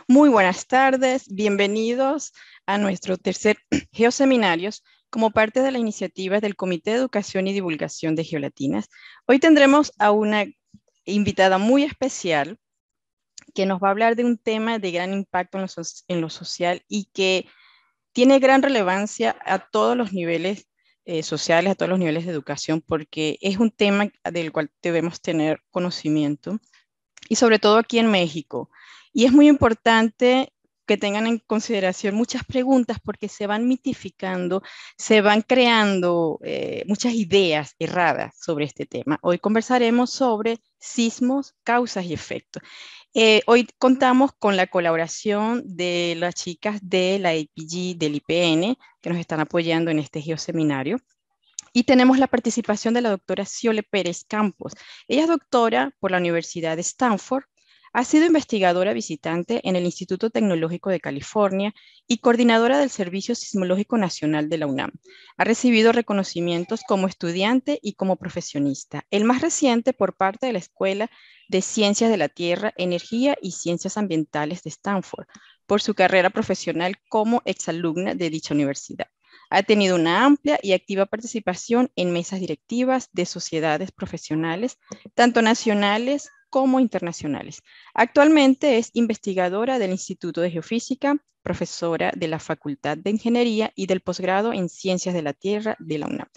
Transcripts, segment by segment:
Muy buenas tardes, bienvenidos a nuestro tercer Geoseminarios como parte de la iniciativa del Comité de Educación y Divulgación de Geolatinas. Hoy tendremos a una invitada muy especial que nos va a hablar de un tema de gran impacto en lo social y que tiene gran relevancia a todos los niveles sociales, a todos los niveles de educación, porque es un tema del cual debemos tener conocimiento y sobre todo aquí en México. Y es muy importante que tengan en consideración muchas preguntas porque se van mitificando, se van creando muchas ideas erradas sobre este tema. Hoy conversaremos sobre sismos, causas y efectos. Hoy contamos con la colaboración de las chicas de la APG del IPN que nos están apoyando en este geoseminario. Y tenemos la participación de la doctora Ciole Pérez Campos. Ella es doctora por la Universidad de Stanford, ha sido investigadora visitante en el Instituto Tecnológico de California y coordinadora del Servicio Sismológico Nacional de la UNAM. Ha recibido reconocimientos como estudiante y como profesionista, el más reciente por parte de la Escuela de Ciencias de la Tierra, Energía y Ciencias Ambientales de Stanford, por su carrera profesional como exalumna de dicha universidad. Ha tenido una amplia y activa participación en mesas directivas de sociedades profesionales, tanto nacionales como internacionales. Actualmente es investigadora del Instituto de Geofísica, profesora de la Facultad de Ingeniería y del posgrado en Ciencias de la Tierra de la UNAM.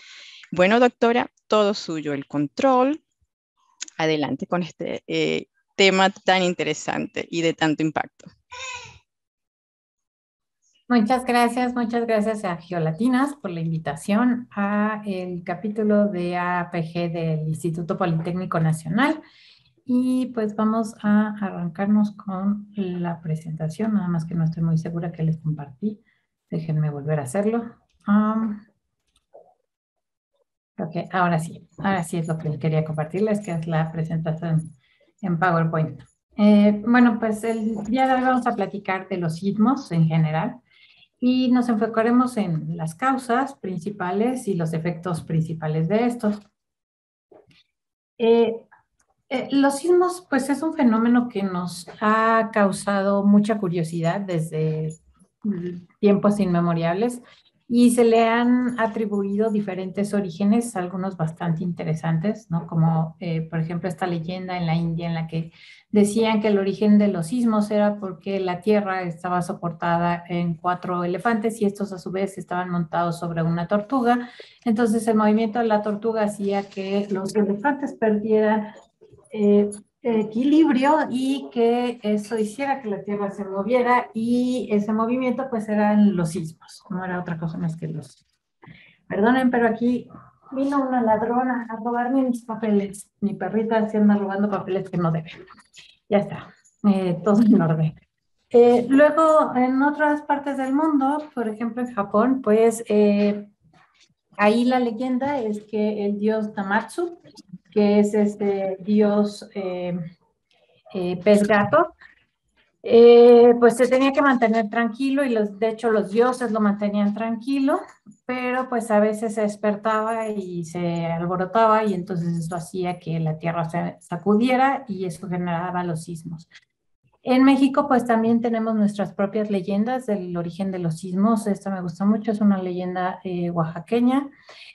Bueno, doctora, todo suyo el control. Adelante con este tema tan interesante y de tanto impacto. Muchas gracias a Geolatinas por la invitación a el capítulo de APG del Instituto Politécnico Nacional. Y pues vamos a arrancarnos con la presentación, nada más que no estoy muy segura que les compartí. Déjenme volver a hacerlo. Ok, ahora sí es lo que quería compartirles, que es la presentación en PowerPoint. Bueno, pues el día de hoy vamos a platicar de los sismos en general. Y nos enfocaremos en las causas principales y los efectos principales de estos. Los sismos, pues es un fenómeno que nos ha causado mucha curiosidad desde tiempos inmemoriales y se le han atribuido diferentes orígenes, algunos bastante interesantes, ¿no? Como, por ejemplo, esta leyenda en la India en la que decían que el origen de los sismos era porque la tierra estaba soportada en 4 elefantes y estos a su vez estaban montados sobre una tortuga. Entonces el movimiento de la tortuga hacía que los elefantes perdieran equilibrio y que eso hiciera que la Tierra se moviera y ese movimiento pues eran los sismos, no era otra cosa más que los... Perdonen, pero aquí vino una ladrona a robarme mis papeles. Mi perrita se anda robando papeles que no debe. Ya está, todo en orden. Luego, en otras partes del mundo, por ejemplo en Japón, pues ahí la leyenda es que el dios Tamatsu, que es este dios pez gato, pues se tenía que mantener tranquilo y de hecho los dioses lo mantenían tranquilo, pero pues a veces se despertaba y se alborotaba y entonces eso hacía que la tierra se sacudiera y eso generaba los sismos. En México, pues también tenemos nuestras propias leyendas del origen de los sismos. Esta me gusta mucho, es una leyenda oaxaqueña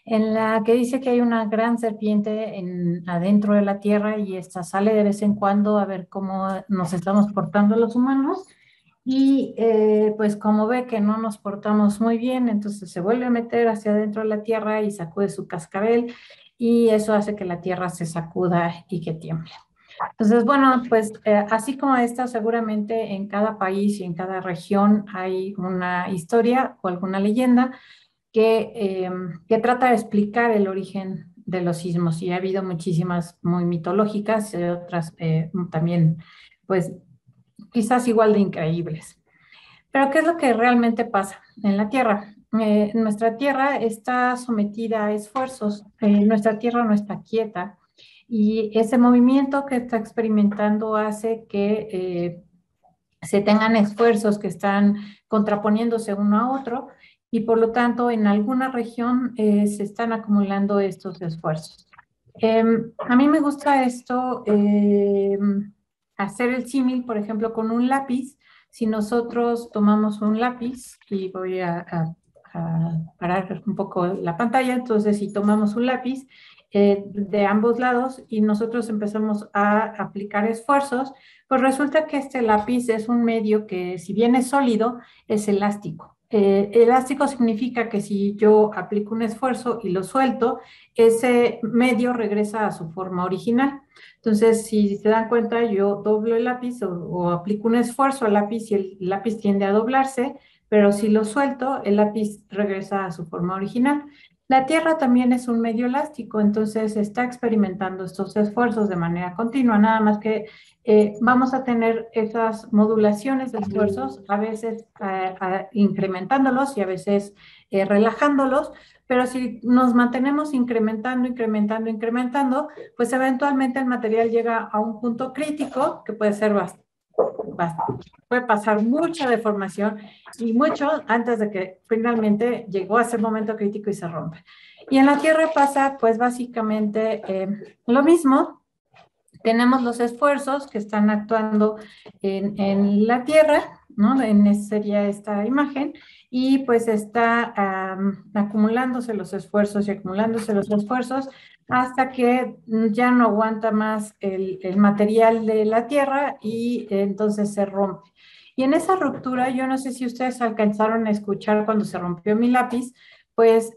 en la que dice que hay una gran serpiente adentro de la tierra y esta sale de vez en cuando a ver cómo nos estamos portando los humanos. Y pues como ve que no nos portamos muy bien, entonces se vuelve a meter hacia adentro de la tierra y sacude su cascabel y eso hace que la tierra se sacuda y que tiemble. Entonces, bueno, pues así como esta, seguramente en cada país y en cada región hay una historia o alguna leyenda que trata de explicar el origen de los sismos. Y ha habido muchísimas muy mitológicas y otras también, pues quizás igual de increíbles. Pero ¿qué es lo que realmente pasa en la Tierra? Nuestra Tierra está sometida a esfuerzos, nuestra Tierra no está quieta y ese movimiento que está experimentando hace que se tengan esfuerzos que están contraponiéndose uno a otro y por lo tanto en alguna región se están acumulando estos esfuerzos. A mí me gusta esto, hacer el símil, por ejemplo, con un lápiz. si nosotros tomamos un lápiz, y voy a parar un poco la pantalla, entonces si tomamos un lápiz de ambos lados y nosotros empezamos a aplicar esfuerzos, pues resulta que este lápiz es un medio que, si bien es sólido, es elástico. Elástico significa que si yo aplico un esfuerzo y lo suelto, ese medio regresa a su forma original. Entonces, si se dan cuenta, yo doblo el lápiz o aplico un esfuerzo al lápiz y el lápiz tiende a doblarse, pero si lo suelto, el lápiz regresa a su forma original. La Tierra también es un medio elástico, entonces está experimentando estos esfuerzos de manera continua, nada más que vamos a tener esas modulaciones de esfuerzos, a veces incrementándolos y a veces relajándolos, pero si nos mantenemos incrementando, incrementando, incrementando, pues eventualmente el material llega a un punto crítico que puede ser puede pasar mucha deformación y mucho antes de que finalmente llegó a ese momento crítico y se rompe. Y en la Tierra pasa pues básicamente lo mismo. Tenemos los esfuerzos que están actuando en la Tierra, ¿no? Sería esta imagen, y pues está acumulándose los esfuerzos y acumulándose los esfuerzos hasta que ya no aguanta más el material de la Tierra y entonces se rompe. Y en esa ruptura, yo no sé si ustedes alcanzaron a escuchar cuando se rompió mi lápiz, pues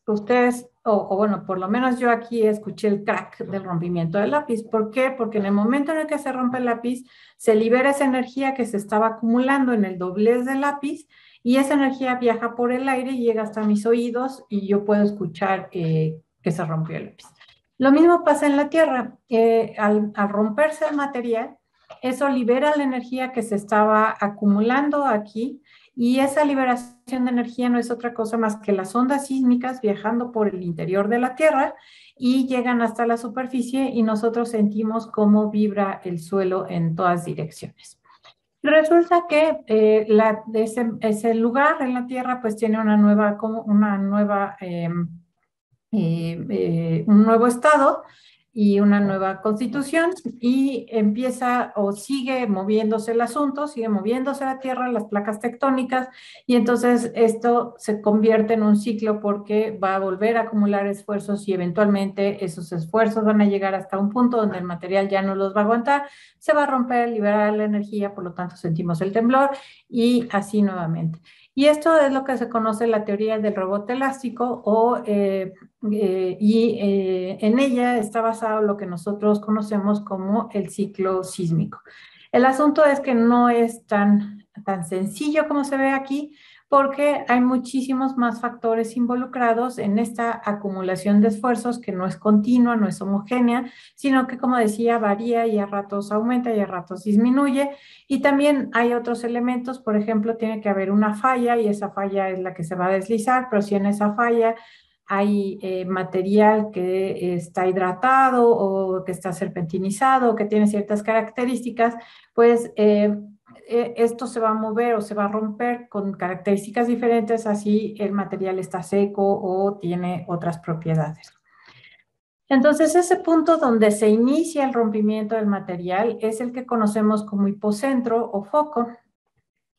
ustedes, o bueno, por lo menos yo aquí escuché el crack del rompimiento del lápiz. ¿Por qué? Porque en el momento en el que se rompe el lápiz, se libera esa energía que se estaba acumulando en el doblez del lápiz y esa energía viaja por el aire y llega hasta mis oídos y yo puedo escuchar que se rompió el lápiz. Lo mismo pasa en la Tierra. Al romperse el material, eso libera la energía que se estaba acumulando aquí y esa liberación de energía no es otra cosa más que las ondas sísmicas viajando por el interior de la Tierra y llegan hasta la superficie y nosotros sentimos cómo vibra el suelo en todas direcciones. Resulta que ese lugar en la Tierra pues tiene un nuevo estado y una nueva constitución y empieza o sigue moviéndose el asunto, sigue moviéndose la Tierra, las placas tectónicas y entonces esto se convierte en un ciclo porque va a volver a acumular esfuerzos y eventualmente esos esfuerzos van a llegar hasta un punto donde el material ya no los va a aguantar, se va a romper, liberar la energía, por lo tanto sentimos el temblor y así nuevamente. Y esto es lo que se conoce la teoría del rebote elástico en ella está basado lo que nosotros conocemos como el ciclo sísmico. El asunto es que no es tan sencillo como se ve aquí, porque hay muchísimos más factores involucrados en esta acumulación de esfuerzos que no es continua, no es homogénea, sino que, como decía, varía y a ratos aumenta y a ratos disminuye. Y también hay otros elementos, por ejemplo, tiene que haber una falla y esa falla es la que se va a deslizar, pero si en esa falla hay material que está hidratado o que está serpentinizado o que tiene ciertas características, pues esto se va a mover o se va a romper con características diferentes, así el material está seco o tiene otras propiedades. Entonces, ese punto donde se inicia el rompimiento del material es el que conocemos como hipocentro o foco.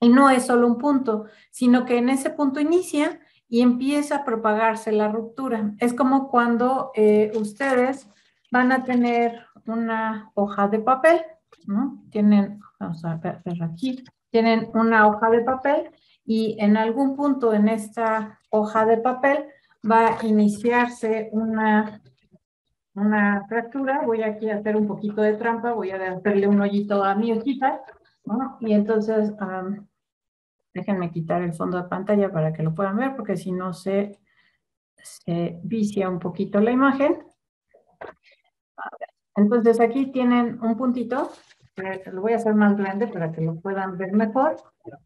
Y no es solo un punto, sino que en ese punto inicia y empieza a propagarse la ruptura. Es como cuando ustedes van a tener una hoja de papel, ¿no? Vamos a ver aquí, tienen una hoja de papel y en algún punto en esta hoja de papel va a iniciarse una fractura. Voy aquí a hacer un poquito de trampa, voy a hacerle un hoyito a mi hojita, ¿no? Y entonces déjenme quitar el fondo de pantalla para que lo puedan ver, porque si no se vicia un poquito la imagen. Entonces aquí tienen un puntito, lo voy a hacer más grande para que lo puedan ver mejor.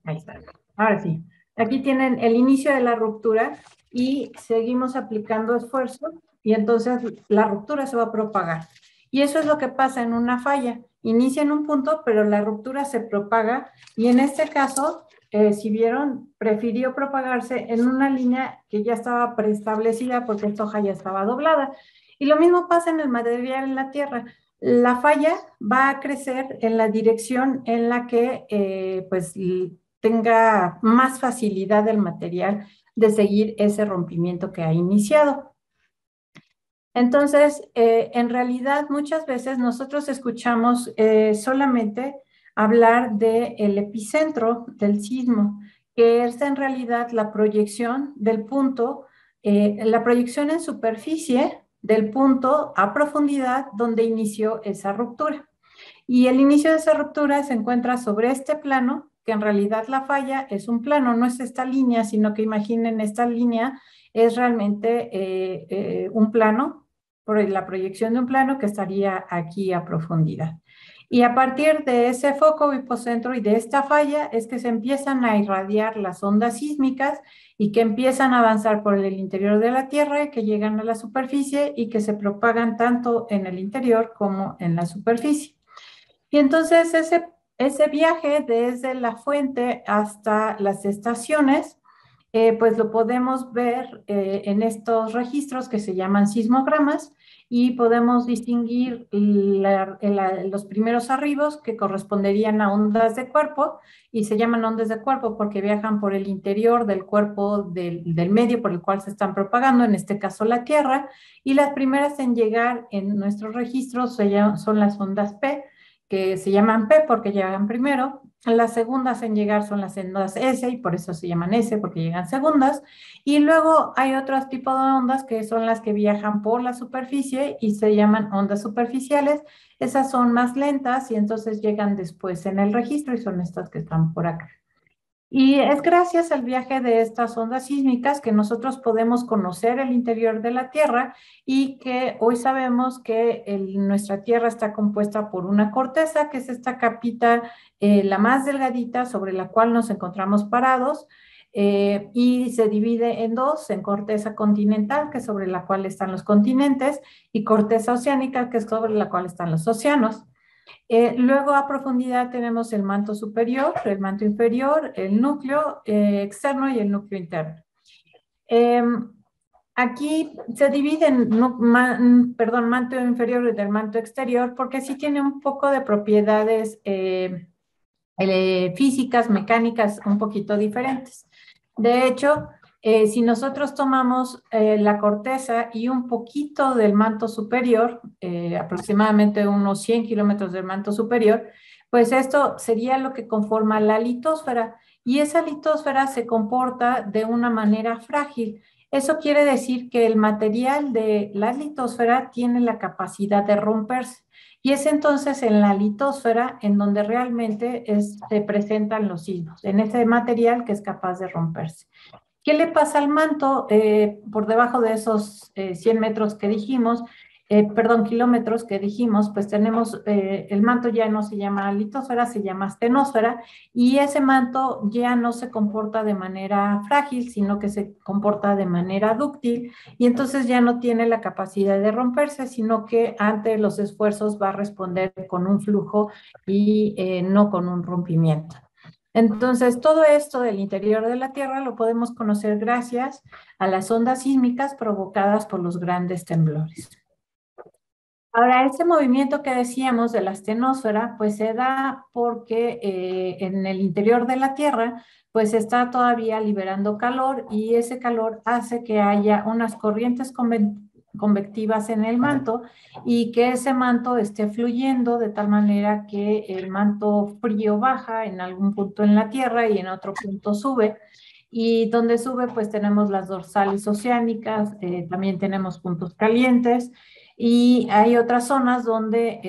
Ahí está. Ahora sí. Aquí tienen el inicio de la ruptura y seguimos aplicando esfuerzo y entonces la ruptura se va a propagar. Y eso es lo que pasa en una falla. Inicia en un punto, pero la ruptura se propaga y en este caso, si vieron, prefirió propagarse en una línea que ya estaba preestablecida porque esta hoja ya estaba doblada. Y lo mismo pasa en el material en la Tierra. la falla va a crecer en la dirección en la que pues tenga más facilidad el material de seguir ese rompimiento que ha iniciado. Entonces, en realidad, muchas veces nosotros escuchamos solamente hablar del epicentro del sismo, que es en realidad la proyección del punto, la proyección en superficie del punto a profundidad donde inició esa ruptura. Y el inicio de esa ruptura se encuentra sobre este plano, que en realidad la falla es un plano, no es esta línea, sino que imaginen esta línea es realmente un plano, por la proyección de un plano que estaría aquí a profundidad. Y a partir de ese foco hipocentro y de esta falla es que se empiezan a irradiar las ondas sísmicas y que empiezan a avanzar por el interior de la Tierra, que llegan a la superficie y que se propagan tanto en el interior como en la superficie. Y entonces ese viaje desde la fuente hasta las estaciones, pues lo podemos ver en estos registros que se llaman sismogramas y podemos distinguir los primeros arribos que corresponderían a ondas de cuerpo y se llaman ondas de cuerpo porque viajan por el interior del cuerpo del medio por el cual se están propagando, en este caso la Tierra, y las primeras en llegar en nuestros registros son las ondas P, que se llaman P porque llegan primero. Las segundas en llegar son las ondas S y por eso se llaman S porque llegan segundas. Y luego hay otros tipos de ondas que son las que viajan por la superficie y se llaman ondas superficiales. Esas son más lentas y entonces llegan después en el registro y son estas que están por acá. Y es gracias al viaje de estas ondas sísmicas que nosotros podemos conocer el interior de la Tierra y que hoy sabemos que nuestra Tierra está compuesta por una corteza, que es esta capita, la más delgadita sobre la cual nos encontramos parados, y se divide en dos, en corteza continental, que es sobre la cual están los continentes, y corteza oceánica, que es sobre la cual están los océanos. Luego a profundidad tenemos el manto superior, el manto inferior, el núcleo externo y el núcleo interno. Aquí se divide en manto inferior y del manto exterior porque sí tiene un poco de propiedades físicas, mecánicas un poquito diferentes. De hecho, si nosotros tomamos la corteza y un poquito del manto superior, aproximadamente unos 100 kilómetros del manto superior, pues esto sería lo que conforma la litosfera. Y esa litosfera se comporta de una manera frágil. Eso quiere decir que el material de la litosfera tiene la capacidad de romperse. Y es entonces en la litosfera en donde realmente se presentan los sismos, en ese material que es capaz de romperse. ¿Qué le pasa al manto por debajo de esos 100 metros que dijimos? Kilómetros que dijimos, pues tenemos, el manto ya no se llama litosfera, se llama astenosfera, y ese manto ya no se comporta de manera frágil, sino que se comporta de manera dúctil, y entonces ya no tiene la capacidad de romperse, sino que ante los esfuerzos va a responder con un flujo y no con un rompimiento. Entonces, todo esto del interior de la Tierra lo podemos conocer gracias a las ondas sísmicas provocadas por los grandes temblores. Ahora, ese movimiento que decíamos de la astenosfera, pues se da porque en el interior de la Tierra, pues está todavía liberando calor y ese calor hace que haya unas corrientes convectivas en el manto y que ese manto esté fluyendo de tal manera que el manto frío baja en algún punto en la Tierra y en otro punto sube. Y donde sube, pues tenemos las dorsales oceánicas, también tenemos puntos calientes. Y hay otras zonas donde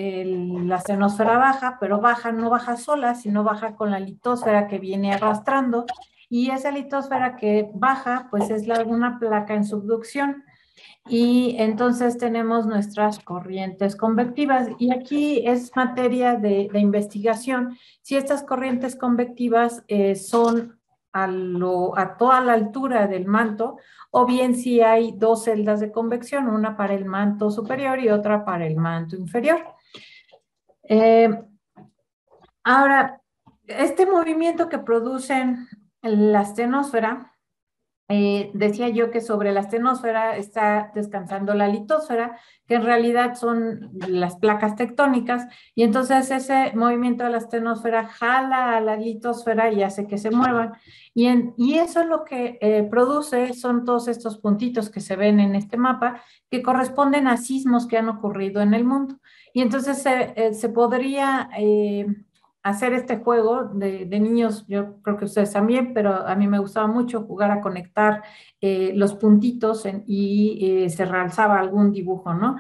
la astenosfera baja, pero baja, no baja sola, sino baja con la litosfera que viene arrastrando. Y esa litosfera que baja, pues es una placa en subducción. Y entonces tenemos nuestras corrientes convectivas. Y aquí es materia de investigación si estas corrientes convectivas son a toda la altura del manto, o bien si hay dos celdas de convección, una para el manto superior y otra para el manto inferior. Ahora, este movimiento que producen la astenosfera decía yo que sobre la astenosfera está descansando la litosfera, que en realidad son las placas tectónicas, y entonces ese movimiento de la astenosfera jala a la litosfera y hace que se muevan. Y eso es lo que produce, son todos estos puntitos que se ven en este mapa, que corresponden a sismos que han ocurrido en el mundo. Y entonces se podría hacer este juego de niños, yo creo que ustedes también, pero a mí me gustaba mucho jugar a conectar los puntitos y se realzaba algún dibujo, ¿no?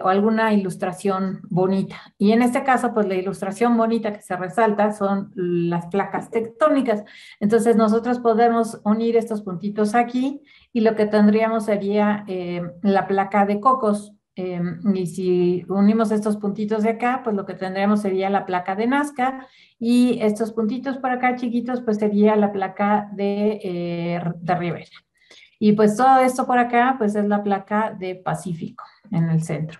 O alguna ilustración bonita. Y en este caso, pues la ilustración bonita que se resalta son las placas tectónicas. Entonces nosotros podemos unir estos puntitos aquí y lo que tendríamos sería la placa de Cocos. Y si unimos estos puntitos de acá, pues lo que tendríamos sería la placa de Nazca, y estos puntitos por acá chiquitos, pues sería la placa de Rivera. Y pues todo esto por acá, pues es la placa de Pacífico en el centro.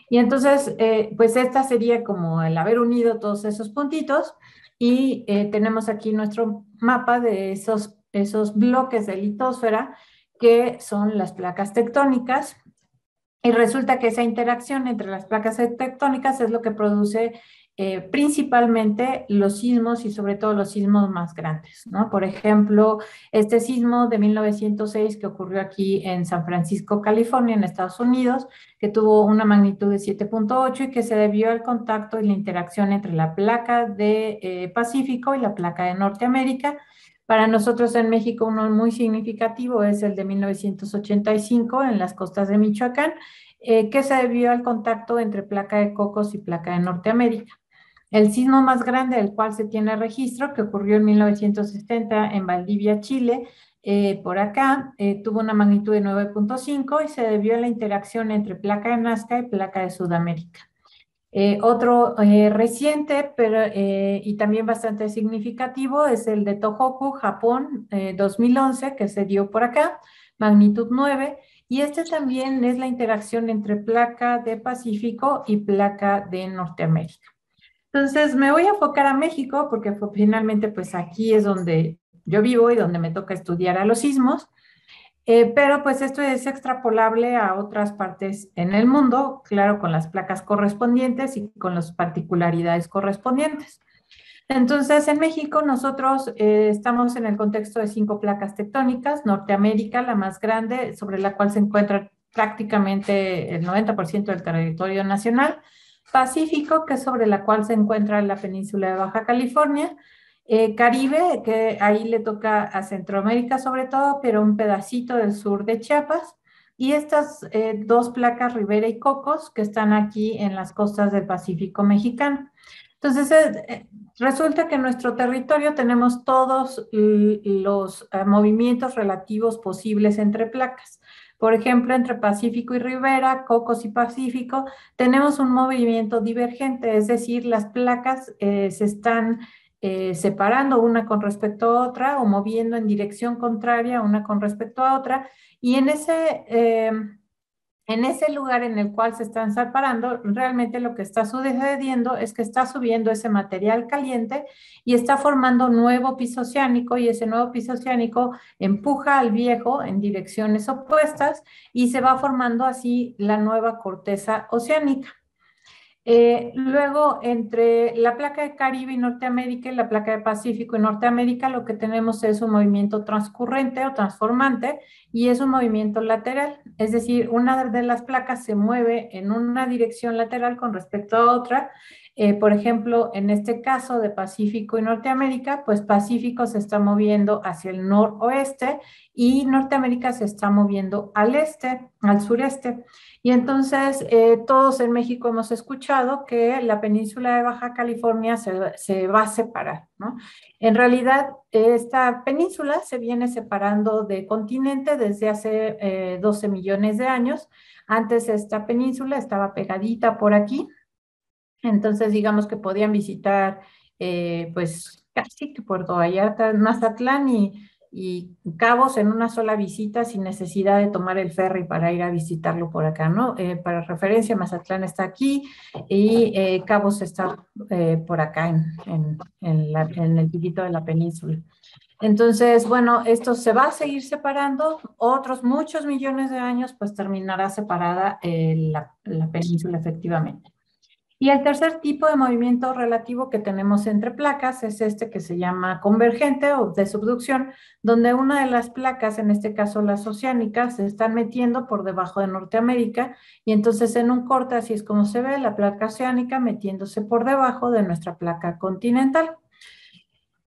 Y entonces, pues esta sería como el haber unido todos esos puntitos, y tenemos aquí nuestro mapa de esos bloques de litosfera que son las placas tectónicas. Y resulta que esa interacción entre las placas tectónicas es lo que produce principalmente los sismos, y sobre todo los sismos más grandes, ¿no? Por ejemplo, este sismo de 1906 que ocurrió aquí en San Francisco, California, en Estados Unidos, que tuvo una magnitud de 7.8 y que se debió al contacto y la interacción entre la placa de Pacífico y la placa de Norteamérica. Para nosotros en México uno muy significativo es el de 1985 en las costas de Michoacán, que se debió al contacto entre placa de Cocos y placa de Norteamérica. El sismo más grande del cual se tiene registro, que ocurrió en 1970 en Valdivia, Chile, por acá, tuvo una magnitud de 9.5 y se debió a la interacción entre placa de Nazca y placa de Sudamérica. Otro reciente, pero y también bastante significativo, es el de Tohoku, Japón, 2011, que se dio por acá, magnitud 9, y este también es la interacción entre placa de Pacífico y placa de Norteamérica. Entonces, me voy a enfocar a México porque finalmente, pues aquí es donde yo vivo y donde me toca estudiar a los sismos. Pero pues esto es extrapolable a otras partes en el mundo, claro, con las placas correspondientes y con las particularidades correspondientes. Entonces, en México nosotros estamos en el contexto de 5 placas tectónicas: Norteamérica, la más grande, sobre la cual se encuentra prácticamente el 90% del territorio nacional; Pacífico, que es sobre la cual se encuentra la península de Baja California; Caribe, que ahí le toca a Centroamérica sobre todo, pero un pedacito del sur de Chiapas; y estas 2 placas, Rivera y Cocos, que están aquí en las costas del Pacífico mexicano. Entonces, resulta que en nuestro territorio tenemos todos los movimientos relativos posibles entre placas. Por ejemplo, entre Pacífico y Rivera, Cocos y Pacífico, tenemos un movimiento divergente, es decir, las placas se están separando una con respecto a otra, o moviendo en dirección contraria una con respecto a otra, y en ese lugar en el cual se están separando, realmente lo que está sucediendo es que está subiendo ese material caliente y está formando nuevo piso oceánico, y ese nuevo piso oceánico empuja al viejo en direcciones opuestas y se va formando así la nueva corteza oceánica. Luego, entre la placa de Caribe y Norteamérica y la placa de Pacífico y Norteamérica, lo que tenemos es un movimiento transcurrente o transformante, y es un movimiento lateral. Es decir, una de las placas se mueve en una dirección lateral con respecto a otra. Por ejemplo, en este caso de Pacífico y Norteamérica, pues Pacífico se está moviendo hacia el noroeste y Norteamérica se está moviendo al este, al sureste. Y entonces todos en México hemos escuchado que la península de Baja California se va a separar, ¿no? En realidad, esta península se viene separando de continente desde hace 12 millones de años. Antes esta península estaba pegadita por aquí, entonces digamos que podían visitar pues casi que Puerto Vallarta, Mazatlán y Cabos en una sola visita, sin necesidad de tomar el ferry para ir a visitarlo por acá, ¿no? Para referencia, Mazatlán está aquí y Cabos está por acá en el piquito de la península. Entonces, bueno, esto se va a seguir separando, otros muchos millones de años, pues terminará separada la península efectivamente. Y el tercer tipo de movimiento relativo que tenemos entre placas es este que se llama convergente o de subducción, donde una de las placas, en este caso las oceánicas, se están metiendo por debajo de Norteamérica y entonces en un corte, así es como se ve, la placa oceánica metiéndose por debajo de nuestra placa continental.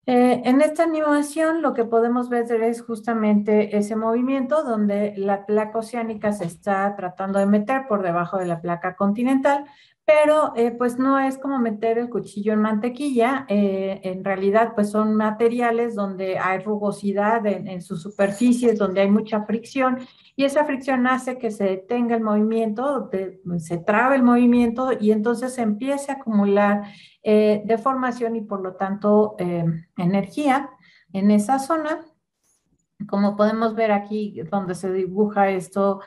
En esta animación lo que podemos ver es justamente ese movimiento donde la placa oceánica se está tratando de meter por debajo de la placa continental, pero pues no es como meter el cuchillo en mantequilla, en realidad pues son materiales donde hay rugosidad en sus superficies, donde hay mucha fricción y esa fricción hace que se detenga el movimiento, se trabe el movimiento y entonces se empiece a acumular deformación y por lo tanto energía en esa zona. Como podemos ver aquí donde se dibuja esto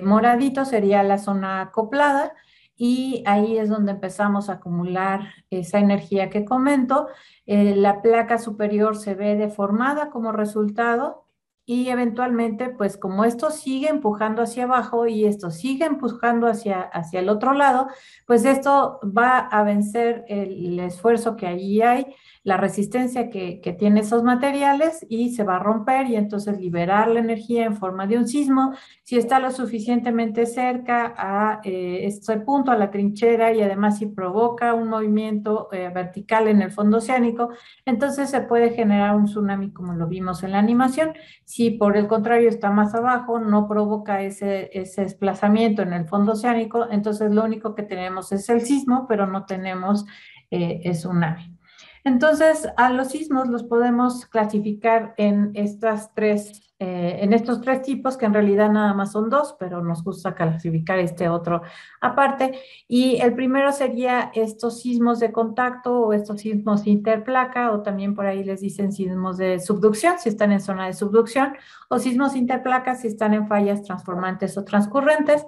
moradito sería la zona acoplada y ahí es donde empezamos a acumular esa energía que comento. La placa superior se ve deformada como resultado y eventualmente, pues como esto sigue empujando hacia abajo y esto sigue empujando hacia el otro lado, pues esto va a vencer el esfuerzo que allí hay, la resistencia que tiene esos materiales y se va a romper y entonces liberar la energía en forma de un sismo. Si está lo suficientemente cerca a este punto, a la trinchera y además si provoca un movimiento vertical en el fondo oceánico, entonces se puede generar un tsunami como lo vimos en la animación. Si por el contrario está más abajo, no provoca ese desplazamiento en el fondo oceánico, entonces lo único que tenemos es el sismo, pero no tenemos tsunami. Entonces, a los sismos los podemos clasificar en en estos tres tipos, que en realidad nada más son dos, pero nos gusta clasificar este otro aparte. Y el primero sería estos sismos de contacto o estos sismos interplaca, o también por ahí les dicen sismos de subducción, si están en zona de subducción, o sismos interplaca si están en fallas transformantes o transcurrentes.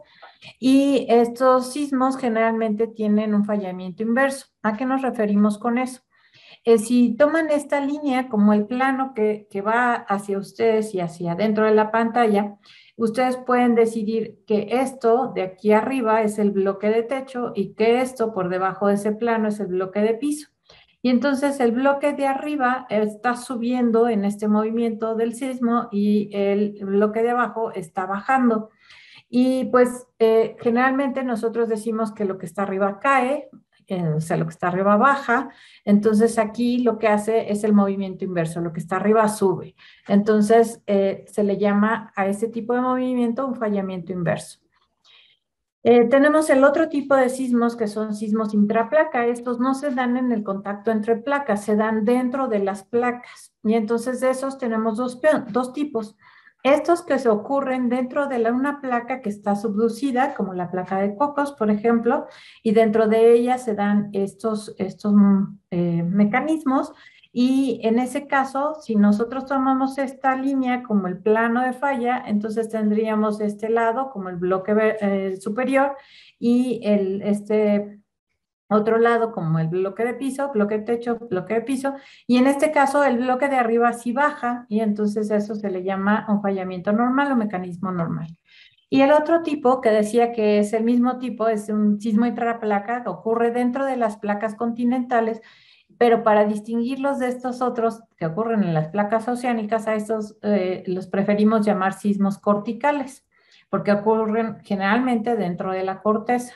Y estos sismos generalmente tienen un fallamiento inverso. ¿A qué nos referimos con eso? Si toman esta línea como el plano que va hacia ustedes y hacia adentro de la pantalla, ustedes pueden decidir que esto de aquí arriba es el bloque de techo y que esto por debajo de ese plano es el bloque de piso. Y entonces el bloque de arriba está subiendo en este movimiento del sismo y el bloque de abajo está bajando. Y pues generalmente nosotros decimos que lo que está arriba cae, o sea, lo que está arriba baja. Entonces aquí lo que hace es el movimiento inverso, lo que está arriba sube. Entonces se le llama a ese tipo de movimiento un fallamiento inverso. Tenemos el otro tipo de sismos que son sismos intraplaca. Estos no se dan en el contacto entre placas, se dan dentro de las placas. Y entonces de esos tenemos dos tipos. Estos que se ocurren dentro de una placa que está subducida, como la placa de Cocos, por ejemplo, y dentro de ella se dan estos mecanismos. Y en ese caso, si nosotros tomamos esta línea como el plano de falla, entonces tendríamos este lado como el bloque superior y este otro lado como el bloque de piso, bloque de techo, bloque de piso, y en este caso el bloque de arriba sí baja y entonces eso se le llama un fallamiento normal o mecanismo normal. Y el otro tipo que decía que es el mismo tipo, es un sismo intraplaca que ocurre dentro de las placas continentales, pero para distinguirlos de estos otros que ocurren en las placas oceánicas, a estos los preferimos llamar sismos corticales, porque ocurren generalmente dentro de la corteza.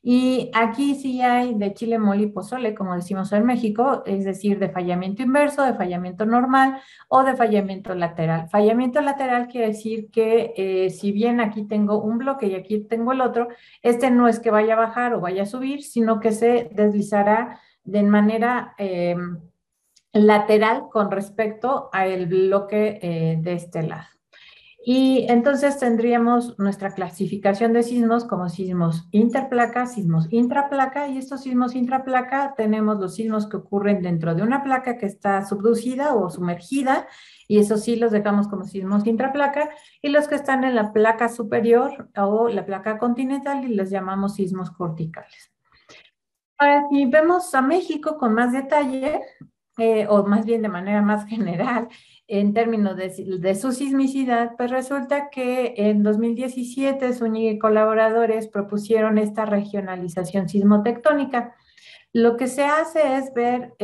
Y aquí sí hay de chile, mole y pozole, como decimos en México, es decir, de fallamiento inverso, de fallamiento normal o de fallamiento lateral. Fallamiento lateral quiere decir que si bien aquí tengo un bloque y aquí tengo el otro, este no es que vaya a bajar o vaya a subir, sino que se deslizará de manera lateral con respecto al bloque de este lado. Y entonces tendríamos nuestra clasificación de sismos como sismos interplaca, sismos intraplaca, y estos sismos intraplaca tenemos los sismos que ocurren dentro de una placa que está subducida o sumergida, y esos sí los dejamos como sismos intraplaca, y los que están en la placa superior o la placa continental y les llamamos sismos corticales. Ahora, si vemos a México con más detalle, o más bien de manera más general, en términos de su sismicidad, pues resulta que en 2017 Zúñiga y colaboradores propusieron esta regionalización sismotectónica. Lo que se hace es ver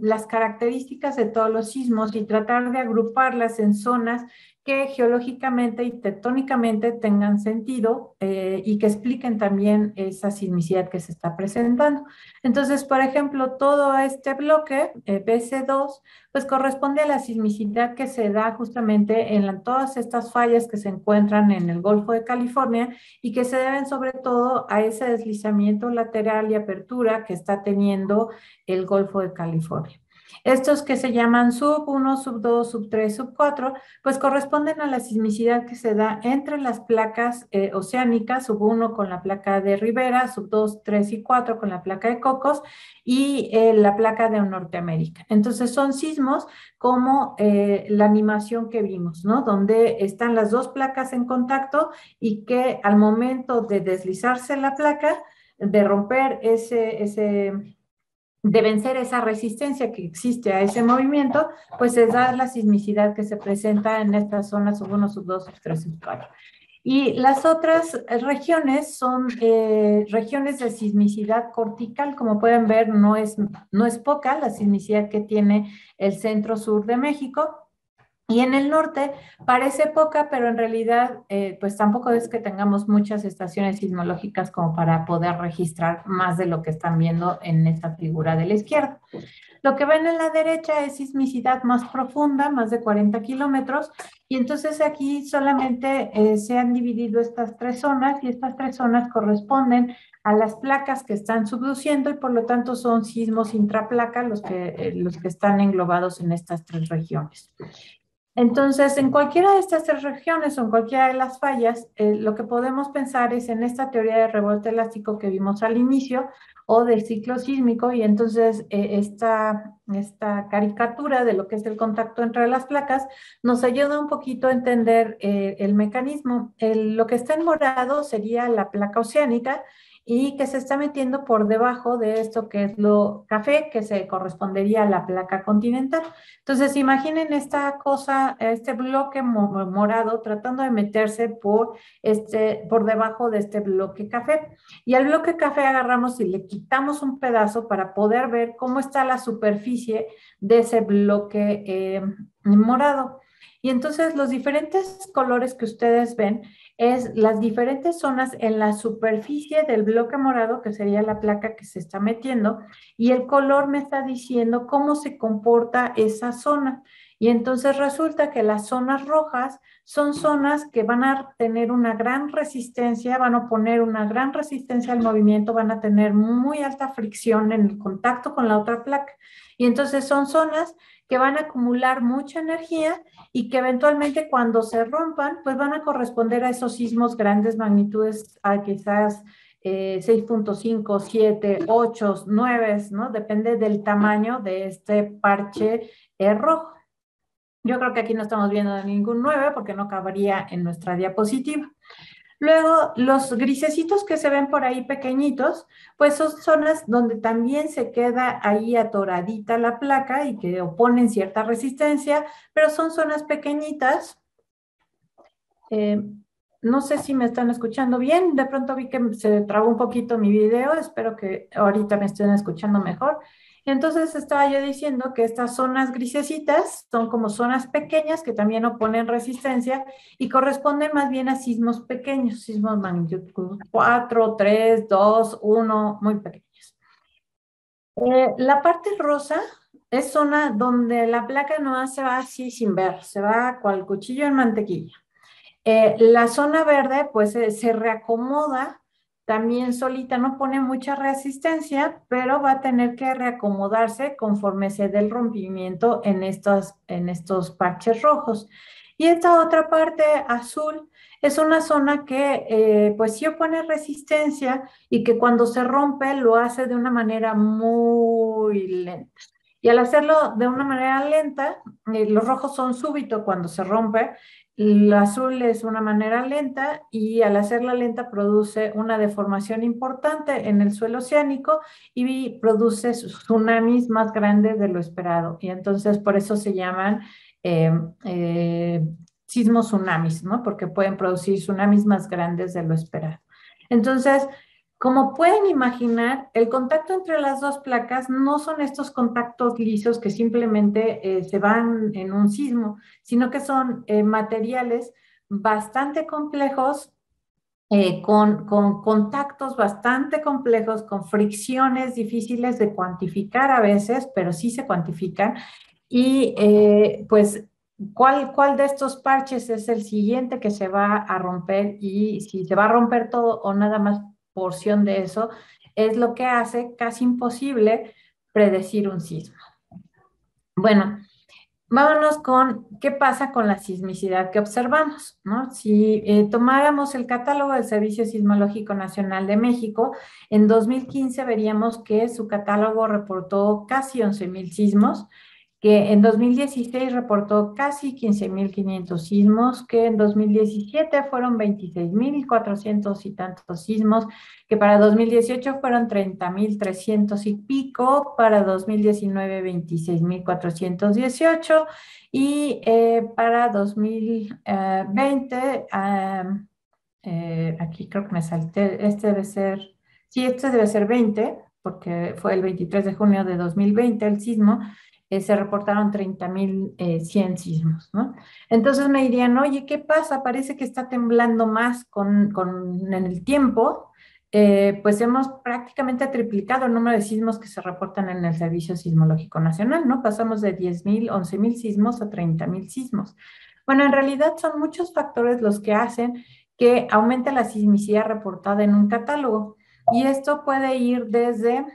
las características de todos los sismos y tratar de agruparlas en zonas que geológicamente y tectónicamente tengan sentido y que expliquen también esa sismicidad que se está presentando. Entonces, por ejemplo, todo este bloque, BC2, pues corresponde a la sismicidad que se da justamente en todas estas fallas que se encuentran en el Golfo de California y que se deben sobre todo a ese deslizamiento lateral y apertura que está teniendo el Golfo de California. Estos que se llaman sub 1, sub 2, sub 3, sub 4, pues corresponden a la sismicidad que se da entre las placas oceánicas, sub 1 con la placa de Rivera, sub 2, 3 y 4 con la placa de Cocos y la placa de Norteamérica. Entonces son sismos como la animación que vimos, ¿no? Donde están las dos placas en contacto y que al momento de deslizarse la placa, de romper de vencer esa resistencia que existe a ese movimiento, pues es da la sismicidad que se presenta en estas zonas sub 1, sub 2, sub 3, sub 4. Y las otras regiones son regiones de sismicidad cortical, como pueden ver, no es poca la sismicidad que tiene el centro-sur de México, y en el norte parece poca, pero en realidad pues tampoco es que tengamos muchas estaciones sismológicas como para poder registrar más de lo que están viendo en esta figura de la izquierda. Lo que ven en la derecha es sismicidad más profunda, más de 40 kilómetros, y entonces aquí solamente se han dividido estas tres zonas, y estas tres zonas corresponden a las placas que están subduciendo, y por lo tanto son sismos intraplaca los que están englobados en estas tres regiones. Entonces, en cualquiera de estas tres regiones o en cualquiera de las fallas, lo que podemos pensar es en esta teoría de rebote elástico que vimos al inicio o del ciclo sísmico, y entonces esta caricatura de lo que es el contacto entre las placas nos ayuda un poquito a entender el mecanismo. Lo que está en morado sería la placa oceánica, y que se está metiendo por debajo de esto que es lo café, que se correspondería a la placa continental. Entonces, imaginen esta cosa, este bloque morado tratando de meterse por debajo de este bloque café. Y al bloque café agarramos y le quitamos un pedazo para poder ver cómo está la superficie de ese bloque morado. Y entonces los diferentes colores que ustedes ven es las diferentes zonas en la superficie del bloque morado, que sería la placa que se está metiendo, y el color me está diciendo cómo se comporta esa zona. Y entonces resulta que las zonas rojas son zonas que van a tener una gran resistencia, van a poner una gran resistencia al movimiento, van a tener muy alta fricción en el contacto con la otra placa. Y entonces son zonas que van a acumular mucha energía y que eventualmente cuando se rompan, pues van a corresponder a esos sismos grandes magnitudes, a quizás 6.5, 7, 8, 9, ¿no? Depende del tamaño de este parche rojo. Yo creo que aquí no estamos viendo ningún 9 porque no cabría en nuestra diapositiva. Luego, los grisecitos que se ven por ahí pequeñitos, pues son zonas donde también se queda ahí atoradita la placa y que oponen cierta resistencia, pero son zonas pequeñitas. No sé si me están escuchando bien, de pronto vi que se trabó un poquito mi video, espero que ahorita me estén escuchando mejor. Entonces estaba yo diciendo que estas zonas grisecitas son como zonas pequeñas que también oponen resistencia y corresponden más bien a sismos pequeños, sismos magnitud 4, 3, 2, 1, muy pequeños. La parte rosa es zona donde la placa no se va así sin ver, se va cual cuchillo en mantequilla. La zona verde pues se reacomoda también solita, no pone mucha resistencia, pero va a tener que reacomodarse conforme se dé el rompimiento en estos parches rojos. Y esta otra parte azul es una zona que pues sí opone resistencia y que cuando se rompe lo hace de una manera muy lenta. Y al hacerlo de una manera lenta, los rojos son súbito cuando se rompe, el azul es una manera lenta y al hacerla lenta produce una deformación importante en el suelo oceánico y produce tsunamis más grandes de lo esperado. Y entonces por eso se llaman eh, eh, sismos tsunamis, ¿no? Porque pueden producir tsunamis más grandes de lo esperado. Entonces, como pueden imaginar, el contacto entre las dos placas no son estos contactos lisos que simplemente se van en un sismo, sino que son materiales bastante complejos, con contactos bastante complejos, con fricciones difíciles de cuantificar a veces, pero sí se cuantifican. Y pues, ¿cuál de estos parches es el siguiente que se va a romper? Y si se va a romper todo o nada más porción de eso, es lo que hace casi imposible predecir un sismo. Bueno, vámonos con qué pasa con la sismicidad que observamos, ¿no? Si tomáramos el catálogo del Servicio Sismológico Nacional de México, en 2015 veríamos que su catálogo reportó casi 11,000 sismos, que en 2016 reportó casi 15,500 sismos, que en 2017 fueron 26,400 y tantos sismos, que para 2018 fueron 30,300 y pico, para 2019 26,418 y para 2020, aquí creo que me salté, este debe ser 20, porque fue el 23 de junio de 2020 el sismo, se reportaron 30,100 sismos, ¿no? Entonces me dirían, oye, ¿qué pasa? Parece que está temblando más en el tiempo. Pues hemos prácticamente triplicado el número de sismos que se reportan en el Servicio Sismológico Nacional, ¿no? Pasamos de 10,000, 11,000 sismos a 30,000 sismos. Bueno, en realidad son muchos factores los que hacen que aumente la sismicidad reportada en un catálogo. Y esto puede ir desde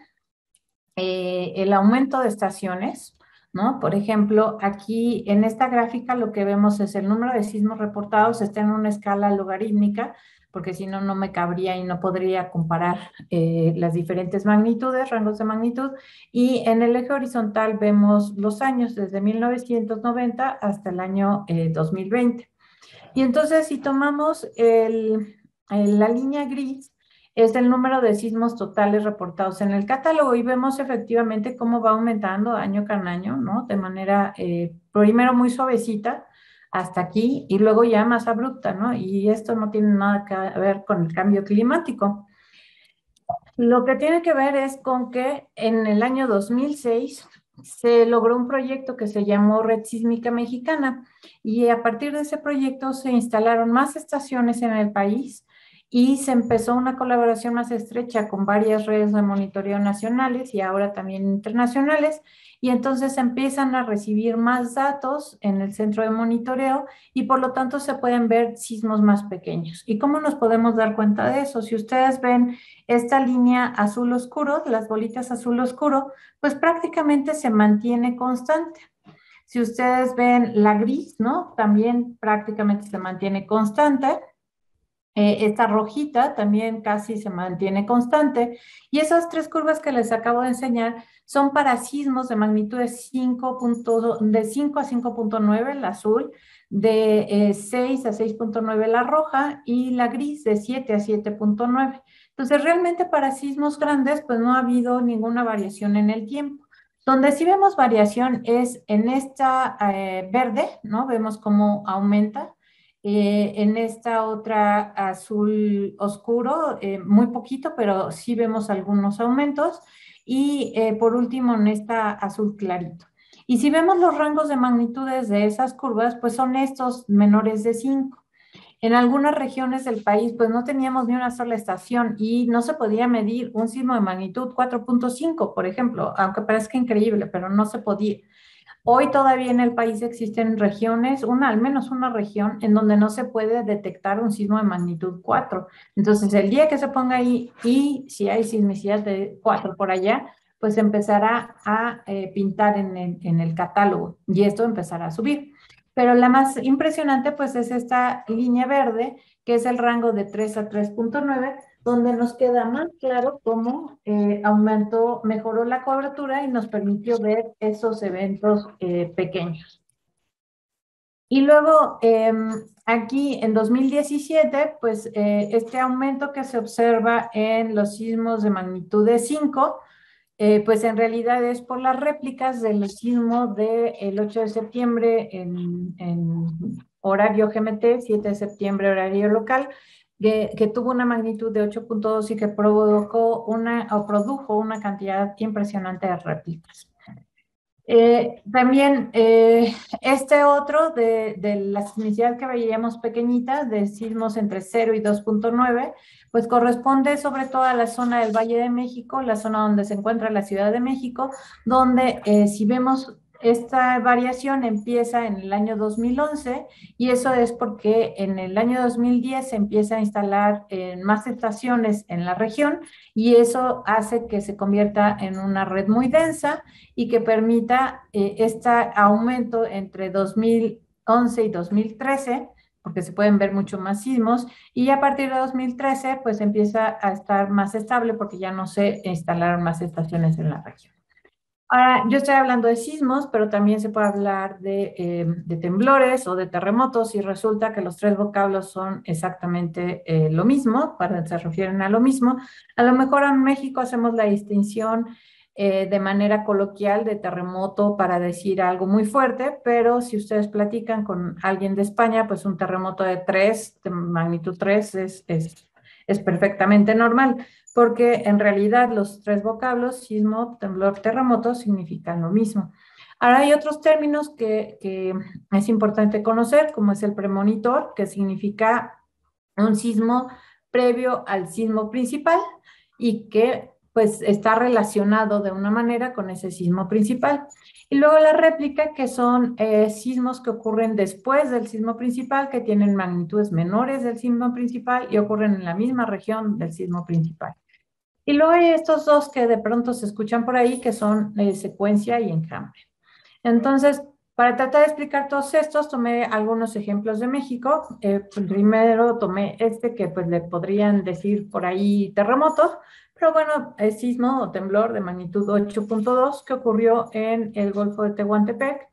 el aumento de estaciones, ¿no? Por ejemplo, aquí en esta gráfica lo que vemos es el número de sismos reportados, está en una escala logarítmica, porque si no, no me cabría y no podría comparar las diferentes magnitudes, rangos de magnitud. Y en el eje horizontal vemos los años desde 1990 hasta el año 2020. Y entonces, si tomamos la línea gris, es el número de sismos totales reportados en el catálogo y vemos efectivamente cómo va aumentando año con año, ¿no? De manera, primero muy suavecita hasta aquí y luego ya más abrupta, ¿no? Y esto no tiene nada que ver con el cambio climático. Lo que tiene que ver es con que en el año 2006 se logró un proyecto que se llamó Red Sísmica Mexicana y a partir de ese proyecto se instalaron más estaciones en el país y se empezó una colaboración más estrecha con varias redes de monitoreo nacionales y ahora también internacionales, y entonces empiezan a recibir más datos en el centro de monitoreo y por lo tanto se pueden ver sismos más pequeños. ¿Y cómo nos podemos dar cuenta de eso? Si ustedes ven esta línea azul oscuro, las bolitas azul oscuro, pues prácticamente se mantiene constante. Si ustedes ven la gris, ¿no? También prácticamente se mantiene constante. Esta rojita también casi se mantiene constante. Y esas tres curvas que les acabo de enseñar son para sismos de magnitud de 5 a 5,9 la azul, de 6 a 6,9 la roja y la gris de 7 a 7,9. Entonces, realmente para sismos grandes, pues no ha habido ninguna variación en el tiempo. Donde sí vemos variación es en esta verde, ¿no? Vemos cómo aumenta. En esta otra azul oscuro, muy poquito, pero sí vemos algunos aumentos. Y por último, en esta azul clarito. Y si vemos los rangos de magnitudes de esas curvas, pues son estos menores de 5. En algunas regiones del país, pues no teníamos ni una sola estación y no se podía medir un sismo de magnitud 4,5, por ejemplo, aunque parezca increíble, pero no se podía. Hoy todavía en el país existen regiones, al menos una región, en donde no se puede detectar un sismo de magnitud 4. Entonces, el día que se ponga ahí y si hay sismicidad de 4 por allá, pues empezará a pintar en el catálogo y esto empezará a subir. Pero la más impresionante, pues, es esta línea verde, que es el rango de 3 a 3,9, donde nos queda más claro cómo mejoró la cobertura y nos permitió ver esos eventos pequeños. Y luego, aquí en 2017, pues este aumento que se observa en los sismos de magnitud de 5, pues en realidad es por las réplicas del sismo del 8 de septiembre en horario GMT, 7 de septiembre horario local, que tuvo una magnitud de 8.2 y que produjo una cantidad impresionante de réplicas. También este otro de la sismicidad que veíamos pequeñitas, de sismos entre 0 y 2.9, pues corresponde sobre todo a la zona del Valle de México, la zona donde se encuentra la Ciudad de México, donde si vemos esta variación empieza en el año 2011 y eso es porque en el año 2010 se empieza a instalar más estaciones en la región y eso hace que se convierta en una red muy densa y que permita este aumento entre 2011 y 2013, porque se pueden ver mucho más sismos, y a partir de 2013 pues empieza a estar más estable porque ya no se instalaron más estaciones en la región. Ahora, yo estoy hablando de sismos, pero también se puede hablar de temblores o de terremotos y resulta que los tres vocablos son exactamente lo mismo, se refieren a lo mismo. A lo mejor en México hacemos la distinción de manera coloquial de terremoto para decir algo muy fuerte, pero si ustedes platican con alguien de España, pues un terremoto de 3, de magnitud 3 es perfectamente normal porque en realidad los tres vocablos, sismo, temblor, terremoto, significan lo mismo. Ahora hay otros términos que es importante conocer, como es el premonitor, que significa un sismo previo al sismo principal y que pues está relacionado de una manera con ese sismo principal. Y luego la réplica, que son sismos que ocurren después del sismo principal, que tienen magnitudes menores del sismo principal y ocurren en la misma región del sismo principal. Y luego hay estos dos que de pronto se escuchan por ahí, que son secuencia y enjambre. Entonces, para tratar de explicar todos estos, tomé algunos ejemplos de México. Primero tomé este que pues le podrían decir por ahí terremoto, pero bueno, es sismo o temblor de magnitud 8.2 que ocurrió en el Golfo de Tehuantepec.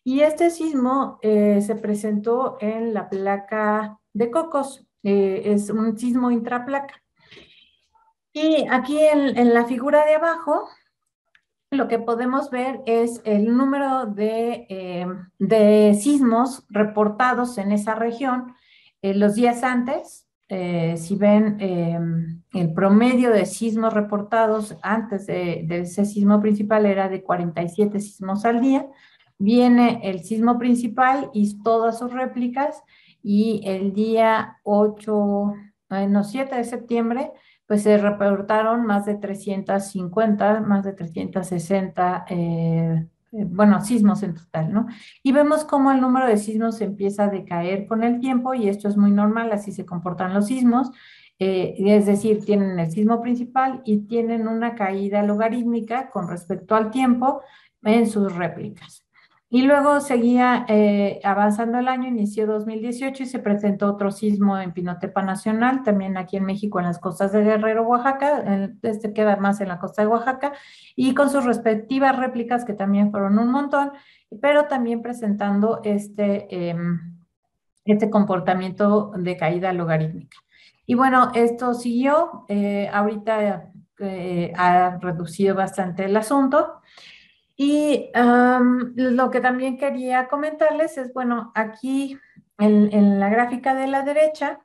Y este sismo se presentó en la placa de Cocos. Es un sismo intraplaca. Y aquí en la figura de abajo, lo que podemos ver es el número de sismos reportados en esa región los días antes. Si ven el promedio de sismos reportados antes de ese sismo principal era de 47 sismos al día. Viene el sismo principal y todas sus réplicas y el día 7 de septiembre pues se reportaron más de 350, más de 360, bueno, sismos en total, ¿no? Y vemos cómo el número de sismos empieza a decaer con el tiempo y esto es muy normal, así se comportan los sismos, es decir, tienen el sismo principal y tienen una caída logarítmica con respecto al tiempo en sus réplicas. Y luego seguía avanzando el año, inició 2018 y se presentó otro sismo en Pinotepa Nacional, también aquí en México, en las costas de Guerrero, Oaxaca, este queda más en la costa de Oaxaca, y con sus respectivas réplicas que también fueron un montón, pero también presentando este comportamiento de caída logarítmica. Y bueno, esto siguió, ahorita ha reducido bastante el asunto. Y lo que también quería comentarles es, bueno, aquí en la gráfica de la derecha,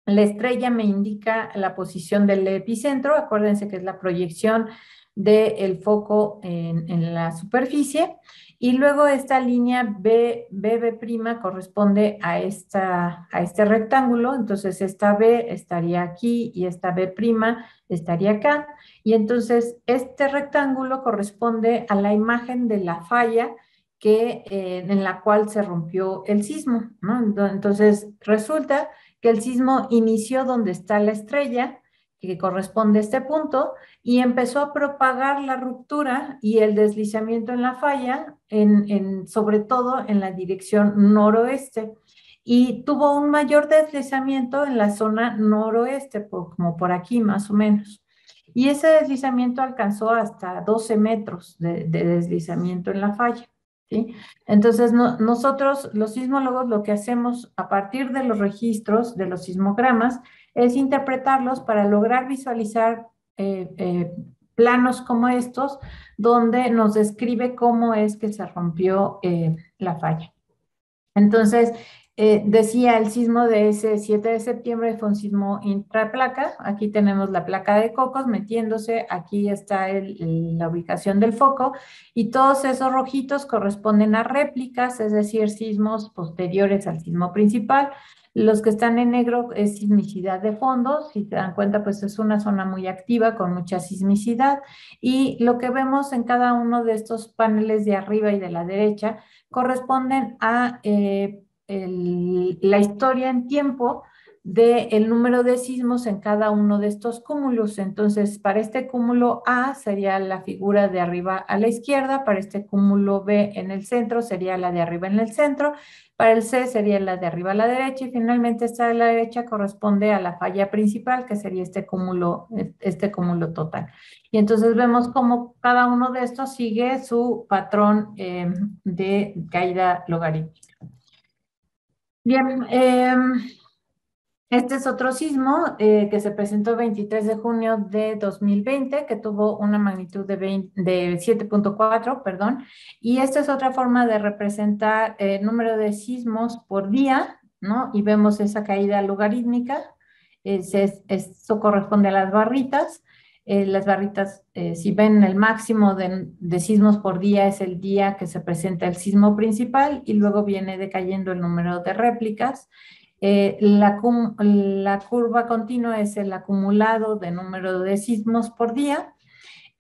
la estrella me indica la posición del epicentro, acuérdense que es la proyección del foco en la superficie, y luego esta línea BB' corresponde a este rectángulo, entonces esta B estaría aquí y esta B' estaría acá, y entonces este rectángulo corresponde a la imagen de la falla en la cual se rompió el sismo, ¿no? Entonces resulta que el sismo inició donde está la estrella, que corresponde a este punto, y empezó a propagar la ruptura y el deslizamiento en la falla, sobre todo en la dirección noroeste. y tuvo un mayor deslizamiento en la zona noroeste, como por aquí más o menos. Y ese deslizamiento alcanzó hasta 12 metros de deslizamiento en la falla. ¿Sí? Entonces, nosotros, los sismólogos, lo que hacemos a partir de los registros, de los sismogramas, es interpretarlos para lograr visualizar planos como estos, donde nos describe cómo es que se rompió la falla. Entonces, decía el sismo de ese 7 de septiembre fue un sismo intraplaca. Aquí tenemos la placa de Cocos metiéndose, aquí está la ubicación del foco y todos esos rojitos corresponden a réplicas, es decir, sismos posteriores al sismo principal. Los que están en negro es sismicidad de fondo, si se dan cuenta, pues es una zona muy activa con mucha sismicidad y lo que vemos en cada uno de estos paneles de arriba y de la derecha corresponden a la historia en tiempo del número de sismos en cada uno de estos cúmulos. Entonces, para este cúmulo A sería la figura de arriba a la izquierda, para este cúmulo B en el centro sería la de arriba en el centro, para el C sería la de arriba a la derecha y finalmente esta de la derecha corresponde a la falla principal, que sería este cúmulo total. Y entonces vemos cómo cada uno de estos sigue su patrón de caída logarítmica. Bien, este es otro sismo que se presentó el 23 de junio de 2020, que tuvo una magnitud de 7.4, perdón, y esta es otra forma de representar el número de sismos por día, ¿no? Y vemos esa caída logarítmica, esto corresponde a las barritas. Las barritas, si ven el máximo de sismos por día es el día que se presenta el sismo principal y luego viene decayendo el número de réplicas. La curva continua es el acumulado de número de sismos por día.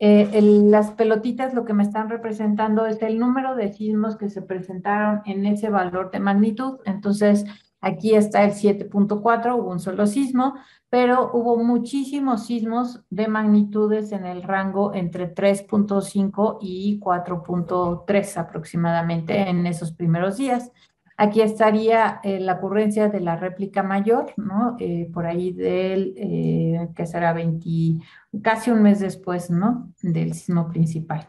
Las pelotitas lo que me están representando es el número de sismos que se presentaron en ese valor de magnitud. Entonces, aquí está el 7.4, hubo un solo sismo, pero hubo muchísimos sismos de magnitudes en el rango entre 3.5 y 4.3 aproximadamente en esos primeros días. Aquí estaría la ocurrencia de la réplica mayor, ¿no? Por ahí que será casi un mes después, ¿no? Del sismo principal.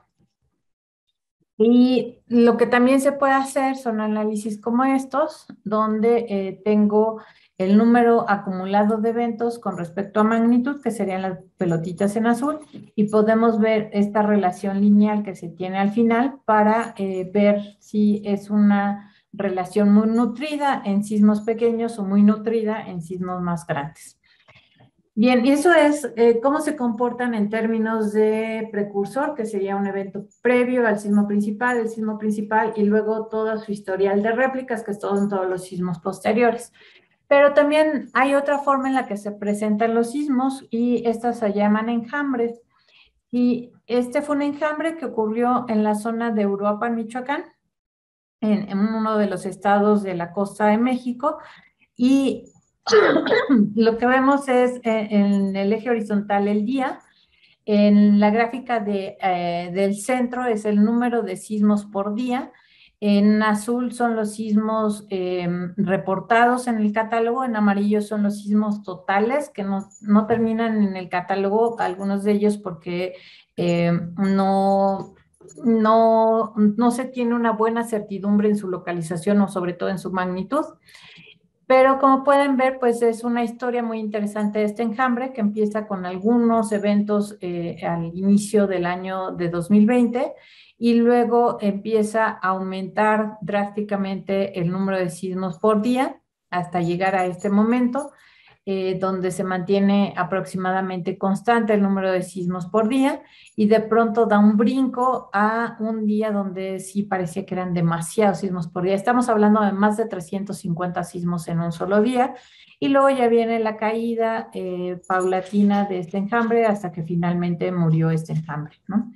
Y lo que también se puede hacer son análisis como estos, donde tengo el número acumulado de eventos con respecto a magnitud, que serían las pelotitas en azul, y podemos ver esta relación lineal que se tiene al final para ver si es una relación muy nutrida en sismos pequeños o muy nutrida en sismos más grandes. Bien, y eso es cómo se comportan en términos de precursor, que sería un evento previo al sismo principal, el sismo principal y luego todo su historial de réplicas, que son todos los sismos posteriores. Pero también hay otra forma en la que se presentan los sismos y estas se llaman enjambres. Y este fue un enjambre que ocurrió en la zona de Uruapan, Michoacán, en uno de los estados de la costa de México. Y lo que vemos es en el eje horizontal el día, en la gráfica del centro es el número de sismos por día, en azul son los sismos reportados en el catálogo, en amarillo son los sismos totales que no terminan en el catálogo, algunos de ellos porque no se tiene una buena certidumbre en su localización o sobre todo en su magnitud. Pero como pueden ver, pues es una historia muy interesante de este enjambre que empieza con algunos eventos al inicio del año de 2020 y luego empieza a aumentar drásticamente el número de sismos por día hasta llegar a este momento, donde se mantiene aproximadamente constante el número de sismos por día y de pronto da un brinco a un día donde sí parecía que eran demasiados sismos por día. Estamos hablando de más de 350 sismos en un solo día y luego ya viene la caída paulatina de este enjambre hasta que finalmente murió este enjambre, ¿no?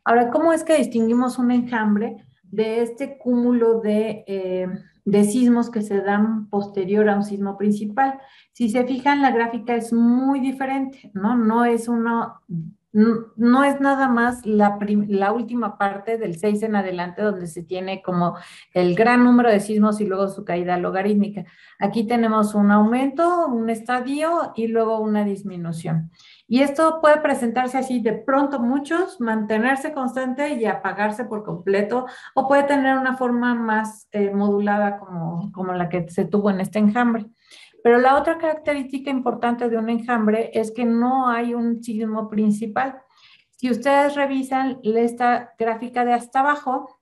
Ahora, ¿cómo es que distinguimos un enjambre de este cúmulo de sismos que se dan posterior a un sismo principal? Si se fijan, la gráfica es muy diferente, ¿no? No es uno no es nada más la última parte del 6 en adelante donde se tiene como el gran número de sismos y luego su caída logarítmica. Aquí tenemos un aumento, un estadio y luego una disminución. Y esto puede presentarse así de pronto muchos, mantenerse constante y apagarse por completo, o puede tener una forma más modulada como la que se tuvo en este enjambre. Pero la otra característica importante de un enjambre es que no hay un sismo principal. Si ustedes revisan esta gráfica de hasta abajo,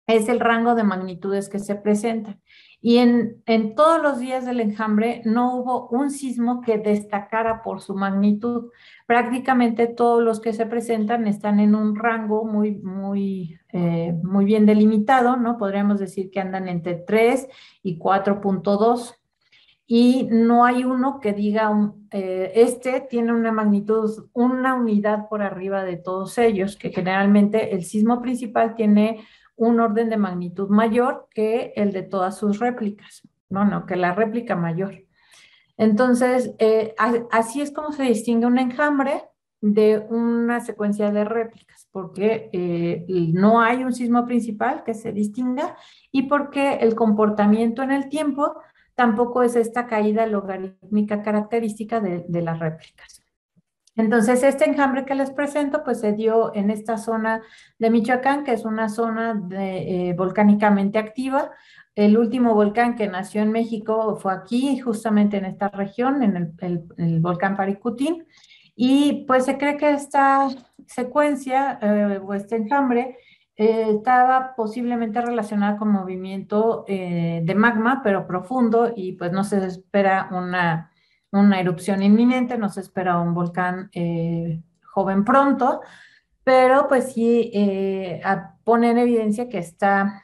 es el rango de magnitudes que se presentan. Y en todos los días del enjambre no hubo un sismo que destacara por su magnitud. Prácticamente todos los que se presentan están en un rango muy bien delimitado, ¿no? Podríamos decir que andan entre 3 y 4.2 y no hay uno que diga, este tiene una magnitud, una unidad por arriba de todos ellos, que generalmente el sismo principal tiene un orden de magnitud mayor que el de todas sus réplicas, no, que la réplica mayor. Entonces, así es como se distingue un enjambre de una secuencia de réplicas, porque no hay un sismo principal que se distinga y porque el comportamiento en el tiempo tampoco es esta caída logarítmica característica de las réplicas. Entonces, este enjambre que les presento, pues se dio en esta zona de Michoacán, que es una zona volcánicamente activa. El último volcán que nació en México fue aquí, justamente en esta región, en el volcán Paricutín. Y pues se cree que esta secuencia o este enjambre estaba posiblemente relacionada con movimiento de magma, pero profundo, y pues no se espera una erupción inminente, no se espera un volcán joven pronto, pero pues sí pone en evidencia que está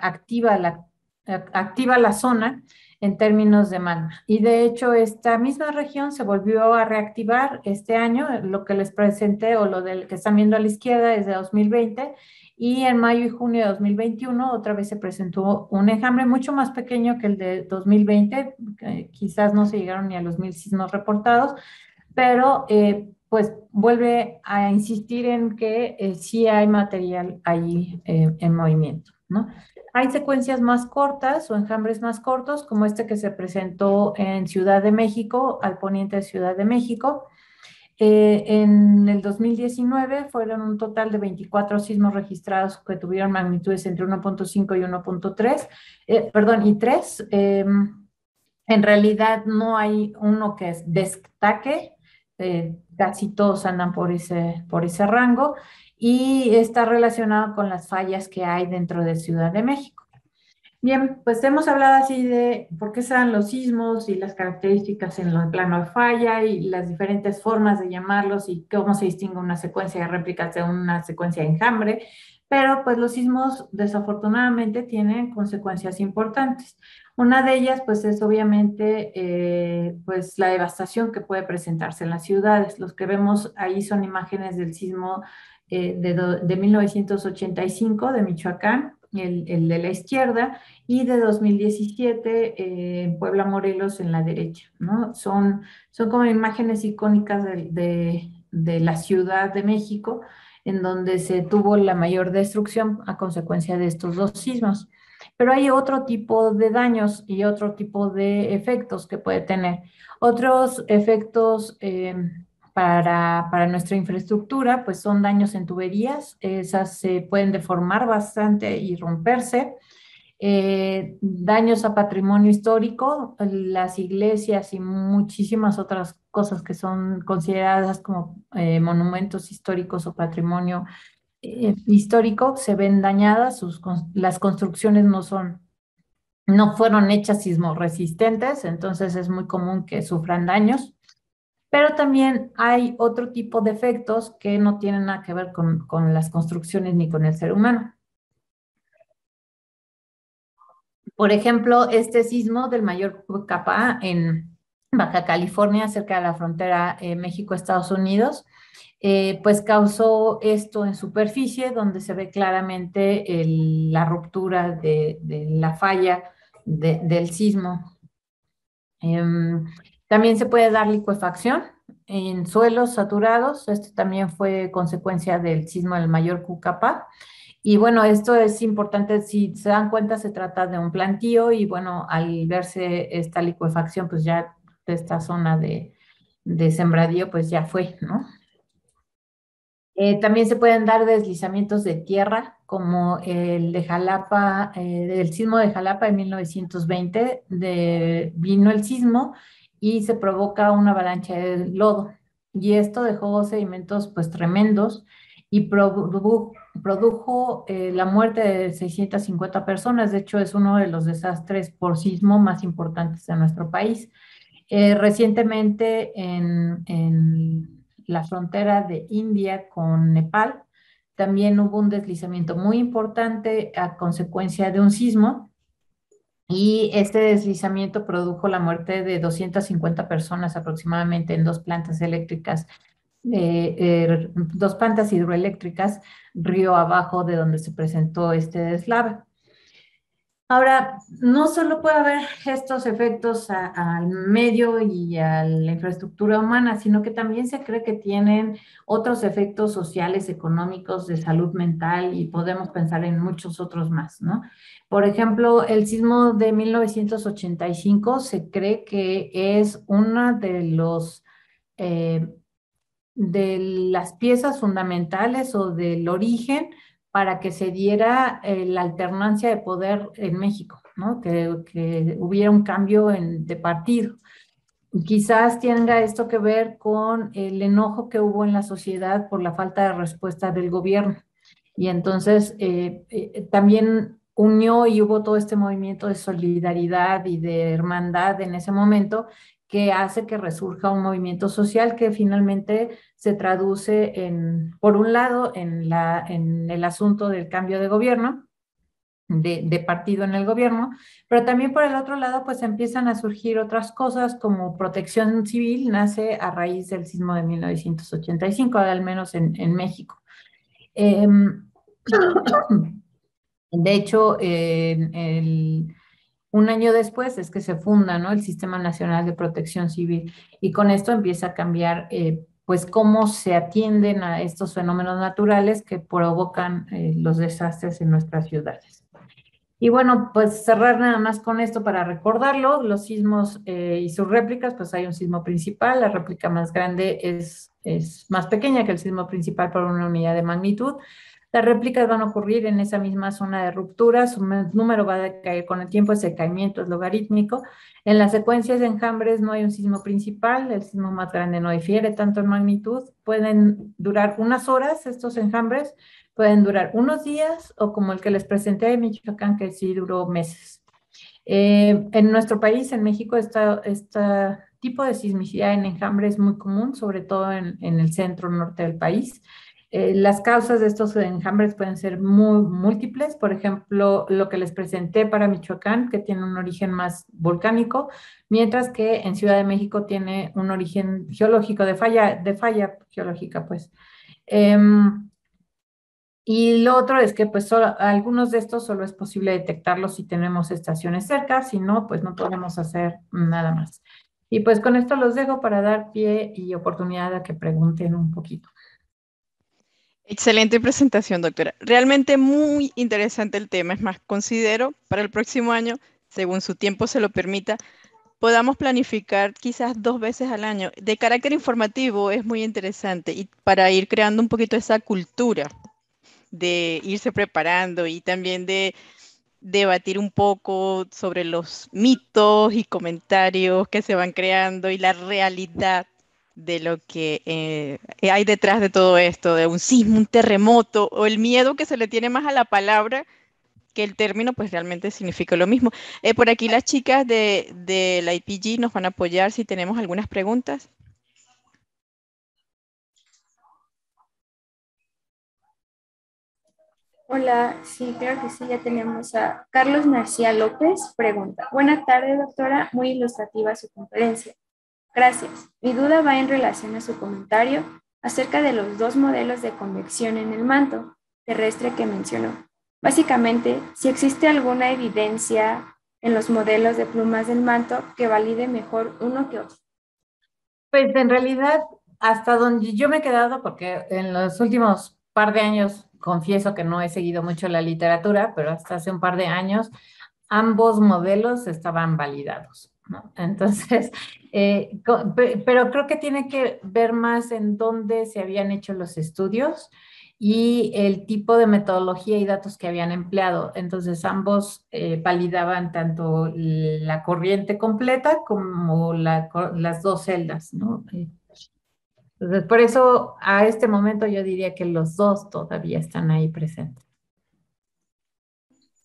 activa la zona en términos de magma. Y de hecho esta misma región se volvió a reactivar este año, lo que les presenté o lo del que están viendo a la izquierda es de 2020, y en mayo y junio de 2021 otra vez se presentó un enjambre mucho más pequeño que el de 2020, quizás no se llegaron ni a los 1000 sismos reportados, pero pues vuelve a insistir en que sí hay material ahí en movimiento, ¿no? Hay secuencias más cortas o enjambres más cortos, como este que se presentó en Ciudad de México, al poniente de Ciudad de México. En el 2019 fueron un total de 24 sismos registrados que tuvieron magnitudes entre 1.5 y 1.3, perdón, y 3. En realidad no hay uno que destaque, casi todos andan por ese rango y está relacionado con las fallas que hay dentro de Ciudad de México. Bien, pues hemos hablado así de por qué se dan los sismos y las características en el plano de falla y las diferentes formas de llamarlos y cómo se distingue una secuencia de réplicas de una secuencia de enjambre, pero pues los sismos desafortunadamente tienen consecuencias importantes. Una de ellas pues es obviamente pues la devastación que puede presentarse en las ciudades. Los que vemos ahí son imágenes del sismo de 1985 de Michoacán, el de la izquierda, y de 2017 en Puebla, Morelos, en la derecha, ¿no? Son como imágenes icónicas de la Ciudad de México, en donde se tuvo la mayor destrucción a consecuencia de estos dos sismos. Pero hay otro tipo de daños y otro tipo de efectos que puede tener. Otros efectos para nuestra infraestructura, pues son daños en tuberías, esas se pueden deformar bastante y romperse. Daños a patrimonio histórico, las iglesias y muchísimas otras cosas que son consideradas como monumentos históricos o patrimonio histórico se ven dañadas, las construcciones no fueron hechas sismorresistentes, entonces es muy común que sufran daños. Pero también hay otro tipo de efectos que no tienen nada que ver con las construcciones ni con el ser humano. Por ejemplo, este sismo del mayor capa en Baja California, cerca de la frontera México-Estados Unidos, pues causó esto en superficie, donde se ve claramente la ruptura de la falla del sismo. También se puede dar licuefacción. en suelos saturados. Esto también fue consecuencia del sismo del Mayor Cucapá. Y bueno, esto es importante, si se dan cuenta, se trata de un plantío y bueno, al verse esta licuefacción, pues ya de esta zona de sembradío, pues ya fue, ¿no? También se pueden dar deslizamientos de tierra, como el de Jalapa, del sismo de Jalapa en 1920, vino el sismo y se provoca una avalancha de lodo. Y esto dejó sedimentos pues tremendos y produjo la muerte de 650 personas. De hecho, es uno de los desastres por sismo más importantes de nuestro país. Recientemente en la frontera de India con Nepal también hubo un deslizamiento muy importante a consecuencia de un sismo y este deslizamiento produjo la muerte de 250 personas aproximadamente en dos plantas hidroeléctricas río abajo de donde se presentó este deslave. Ahora, no solo puede haber estos efectos al medio y a la infraestructura humana, sino que también se cree que tienen otros efectos sociales, económicos, de salud mental y podemos pensar en muchos otros más, ¿no? Por ejemplo, el sismo de 1985 se cree que es una eh, de las piezas fundamentales o del origen para que se diera la alternancia de poder en México, ¿no? Que hubiera un cambio de partido. Quizás tenga esto que ver con el enojo que hubo en la sociedad por la falta de respuesta del gobierno. Y entonces también unió y hubo todo este movimiento de solidaridad y de hermandad en ese momento que hace que resurja un movimiento social que finalmente se traduce por un lado, en el asunto del cambio de gobierno, de partido en el gobierno, pero también por el otro lado, pues empiezan a surgir otras cosas como Protección Civil, nace a raíz del sismo de 1985, al menos en México. Em, de hecho, un año después es que se funda, ¿no? El Sistema Nacional de Protección Civil y con esto empieza a cambiar, pues, cómo se atienden a estos fenómenos naturales que provocan los desastres en nuestras ciudades. Y bueno, pues cerrar nada más con esto para recordarlo, los sismos y sus réplicas, pues hay un sismo principal, la réplica más grande es más pequeña que el sismo principal por una unidad de magnitud. Las réplicas van a ocurrir en esa misma zona de ruptura, su número va a decaer con el tiempo, ese decaimiento es logarítmico. En las secuencias de enjambres no hay un sismo principal, el sismo más grande no difiere tanto en magnitud, pueden durar unas horas estos enjambres, pueden durar unos días o como el que les presenté de Michoacán, que sí duró meses. En nuestro país, en México, este tipo de sismicidad en enjambre es muy común, sobre todo en el centro norte del país. Las causas de estos enjambres pueden ser muy múltiples, por ejemplo, lo que les presenté para Michoacán, que tiene un origen más volcánico, mientras que en Ciudad de México tiene un origen geológico, de falla geológica, pues. Y lo otro es que pues algunos de estos solo es posible detectarlos si tenemos estaciones cerca, si no, pues no podemos hacer nada más. Y pues con esto los dejo para dar pie y oportunidad a que pregunten un poquito. Excelente presentación, doctora. Realmente muy interesante el tema. Es más, considero para el próximo año, según su tiempo se lo permita, podamos planificar quizás 2 veces al año. De carácter informativo es muy interesante y para ir creando un poquito esa cultura de irse preparando y también de debatir un poco sobre los mitos y comentarios que se van creando y la realidad de lo que hay detrás de todo esto, de un sismo, un terremoto o el miedo que se le tiene más a la palabra que el término, pues realmente significa lo mismo. Por aquí las chicas de la IPG nos van a apoyar si tenemos algunas preguntas. Hola, sí, creo que sí, ya tenemos a Carlos García López. Pregunta. Buenas tardes, doctora. Muy ilustrativa su conferencia. Gracias. Mi duda va en relación a su comentario acerca de los dos modelos de convección en el manto terrestre que mencionó. Básicamente, si existe alguna evidencia en los modelos de plumas del manto que valide mejor uno que otro. Pues en realidad hasta donde yo me he quedado, porque en los últimos par de años, confieso que no he seguido mucho la literatura, pero hasta hace un par de años, ambos modelos estaban validados, ¿no? Entonces, pero creo que tiene que ver más en dónde se habían hecho los estudios y el tipo de metodología y datos que habían empleado. Entonces, ambos validaban tanto la corriente completa como las dos celdas, ¿no? Entonces, por eso a este momento yo diría que los dos todavía están ahí presentes.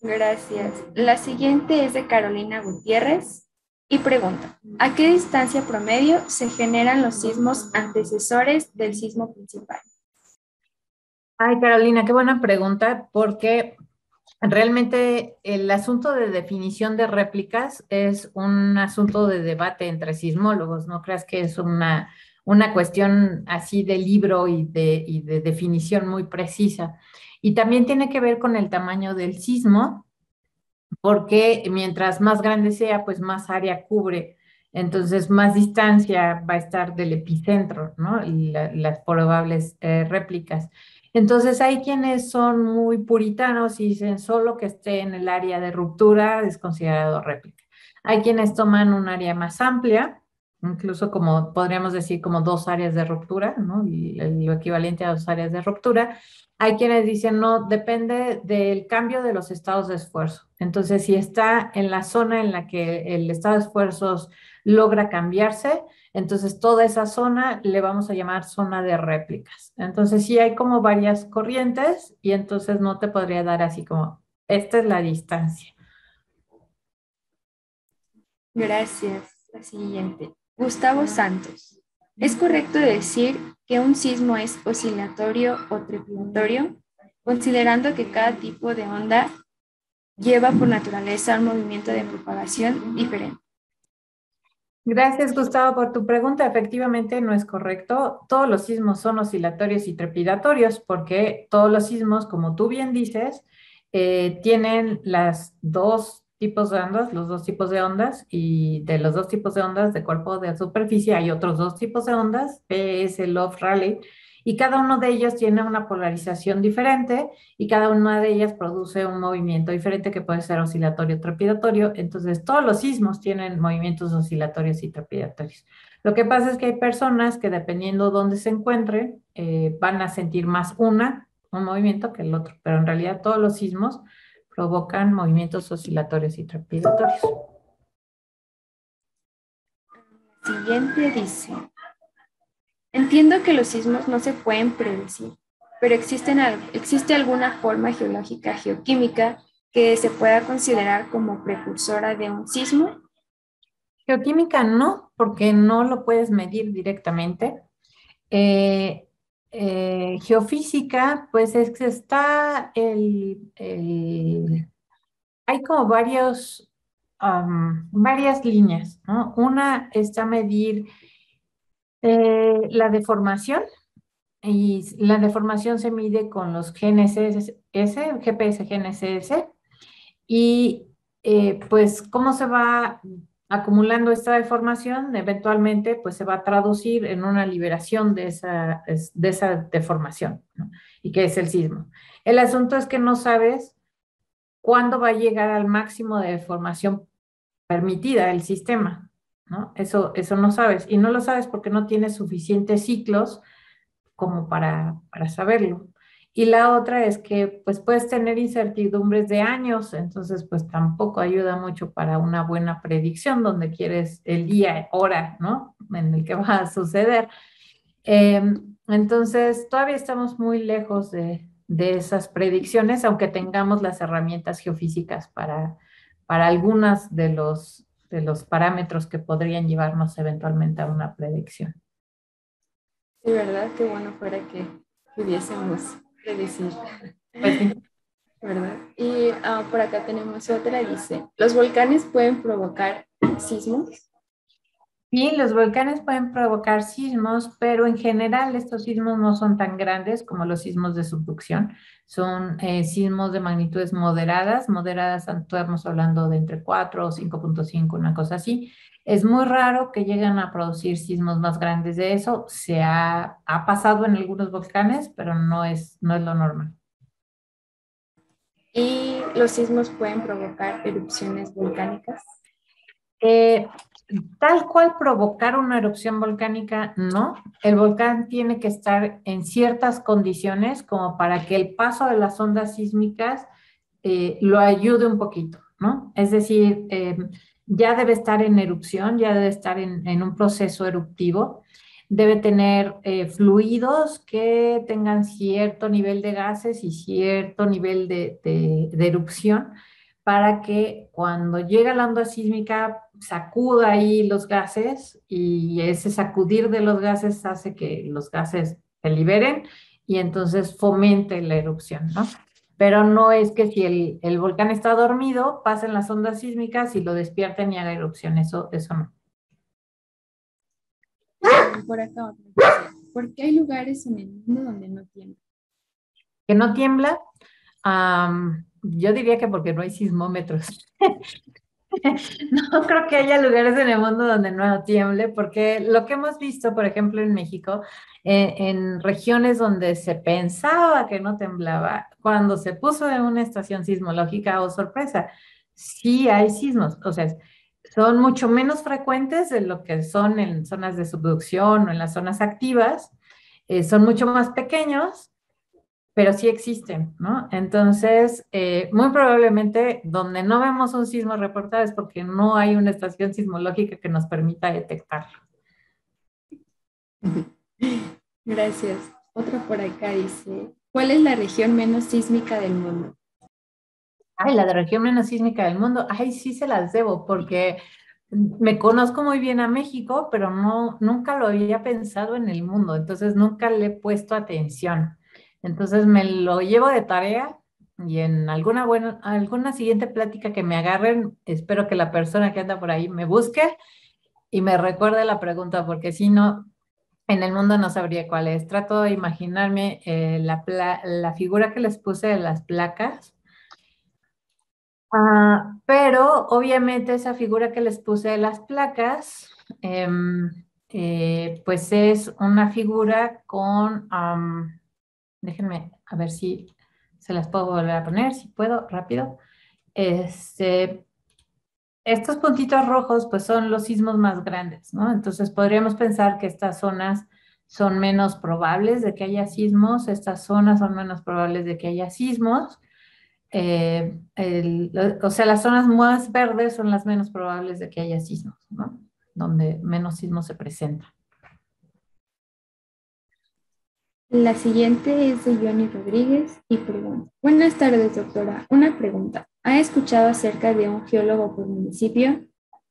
Gracias. La siguiente es de Carolina Gutiérrez y pregunta, ¿a qué distancia promedio se generan los sismos antecesores del sismo principal? Ay, Carolina, qué buena pregunta, porque realmente el asunto de definición de réplicas es un asunto de debate entre sismólogos. No creas que es una cuestión así de libro y de definición muy precisa. Y también tiene que ver con el tamaño del sismo, porque mientras más grande sea, pues más área cubre. Entonces, más distancia va a estar del epicentro, ¿no? Y las probables réplicas. Entonces, hay quienes son muy puritanos y dicen solo que esté en el área de ruptura es considerado réplica. Hay quienes toman un área más amplia, incluso como podríamos decir como dos áreas de ruptura, ¿no? Y lo equivalente a dos áreas de ruptura. Hay quienes dicen, no, depende del cambio de los estados de esfuerzo. Entonces, si está en la zona en la que el estado de esfuerzos logra cambiarse, entonces toda esa zona le vamos a llamar zona de réplicas. Entonces, sí hay como varias corrientes y entonces no te podría dar así como, esta es la distancia. Gracias. La siguiente. Gustavo Santos. ¿Es correcto decir que un sismo es oscilatorio o trepidatorio, considerando que cada tipo de onda lleva por naturaleza un movimiento de propagación diferente? Gracias, Gustavo, por tu pregunta. Efectivamente, no es correcto. Todos los sismos son oscilatorios y trepidatorios porque todos los sismos, como tú bien dices, tienen las dos tipos de ondas, los dos tipos de ondas, y de los dos tipos de ondas de cuerpo de superficie hay otros dos tipos de ondas, PS, Love, Rayleigh, y cada uno de ellos tiene una polarización diferente y cada una de ellas produce un movimiento diferente que puede ser oscilatorio o trepidatorio. Entonces, todos los sismos tienen movimientos oscilatorios y trepidatorios. Lo que pasa es que hay personas que dependiendo dónde se encuentren, van a sentir más un movimiento que el otro, pero en realidad todos los sismos provocan movimientos oscilatorios y trepidatorios. Siguiente dice, entiendo que los sismos no se pueden predecir, pero ¿existe alguna forma geológica geoquímica que se pueda considerar como precursora de un sismo? Geoquímica no, porque no lo puedes medir directamente. Eh, Geofísica, pues es que está hay como varias líneas, ¿no? Una está a medir la deformación, y la deformación se mide con los GNSS, GPS GNSS, y pues cómo se va acumulando esta deformación, eventualmente pues se va a traducir en una liberación de esa deformación, ¿no? Y que es el sismo. El asunto es que no sabes cuándo va a llegar al máximo de deformación permitida el sistema, ¿no? Eso no sabes. Y no lo sabes porque no tienes suficientes ciclos como para saberlo. Y la otra es que pues puedes tener incertidumbres de años, entonces pues tampoco ayuda mucho para una buena predicción donde quieres el día, hora, ¿no? En el que va a suceder. Entonces todavía estamos muy lejos de esas predicciones, aunque tengamos las herramientas geofísicas para algunas de los parámetros que podrían llevarnos eventualmente a una predicción. De verdad, qué bueno fuera que pudiésemos predecir, Pues sí. ¿verdad? Y por acá tenemos otra, dice, ¿los volcanes pueden provocar sismos? Y los volcanes pueden provocar sismos, pero en general estos sismos no son tan grandes como los sismos de subducción. Son sismos de magnitudes moderadas. Moderadas, estamos hablando de entre 4 o 5.5, una cosa así. Es muy raro que lleguen a producir sismos más grandes de eso. Ha pasado en algunos volcanes, pero no es lo normal. ¿Y los sismos pueden provocar erupciones volcánicas? Eh, Tal cual provocar una erupción volcánica, no. El volcán tiene que estar en ciertas condiciones como para que el paso de las ondas sísmicas lo ayude un poquito, ¿no? Es decir, ya debe estar en erupción, ya debe estar en un proceso eruptivo, debe tener fluidos que tengan cierto nivel de gases y cierto nivel de erupción para que cuando llega la onda sísmica sacuda ahí los gases y ese sacudir de los gases hace que los gases se liberen y entonces fomente la erupción, ¿no? Pero no es que si el volcán está dormido, pasen las ondas sísmicas y lo despierten y haga erupción, eso no. Por acá otra cosa. ¿Por qué hay lugares en el mundo donde no tiembla? Que no tiembla, yo diría que porque no hay sismómetros. No creo que haya lugares en el mundo donde no tiemble, porque lo que hemos visto, por ejemplo, en México, en regiones donde se pensaba que no temblaba, cuando se puso en una estación sismológica, oh sorpresa, sí hay sismos, o sea, son mucho menos frecuentes de lo que son en zonas de subducción o en las zonas activas, son mucho más pequeños pero sí existen, ¿no? Entonces, muy probablemente donde no vemos un sismo reportado es porque no hay una estación sismológica que nos permita detectarlo. Gracias. Otra por acá dice, ¿cuál es la región menos sísmica del mundo? Ay, la de región menos sísmica del mundo, ay, sí se las debo, porque me conozco muy bien a México, pero nunca lo había pensado en el mundo, entonces nunca le he puesto atención. Entonces me lo llevo de tarea y en alguna siguiente plática que me agarren, espero que la persona que anda por ahí me busque y me recuerde la pregunta, porque si no, en el mundo no sabría cuál es. Trato de imaginarme la figura que les puse de las placas. Pero obviamente esa figura que les puse de las placas, pues es una figura con, déjenme a ver si se las puedo volver a poner, si puedo, rápido. Este, estos puntitos rojos pues son los sismos más grandes, ¿no? Entonces podríamos pensar que estas zonas son menos probables de que haya sismos, estas zonas son menos probables de que haya sismos. O sea, las zonas más verdes son las menos probables de que haya sismos, ¿no? Donde menos sismos se presentan. La siguiente es de Johnny Rodríguez y pregunta, buenas tardes, doctora. Una pregunta. ¿Ha escuchado acerca de un geólogo por municipio?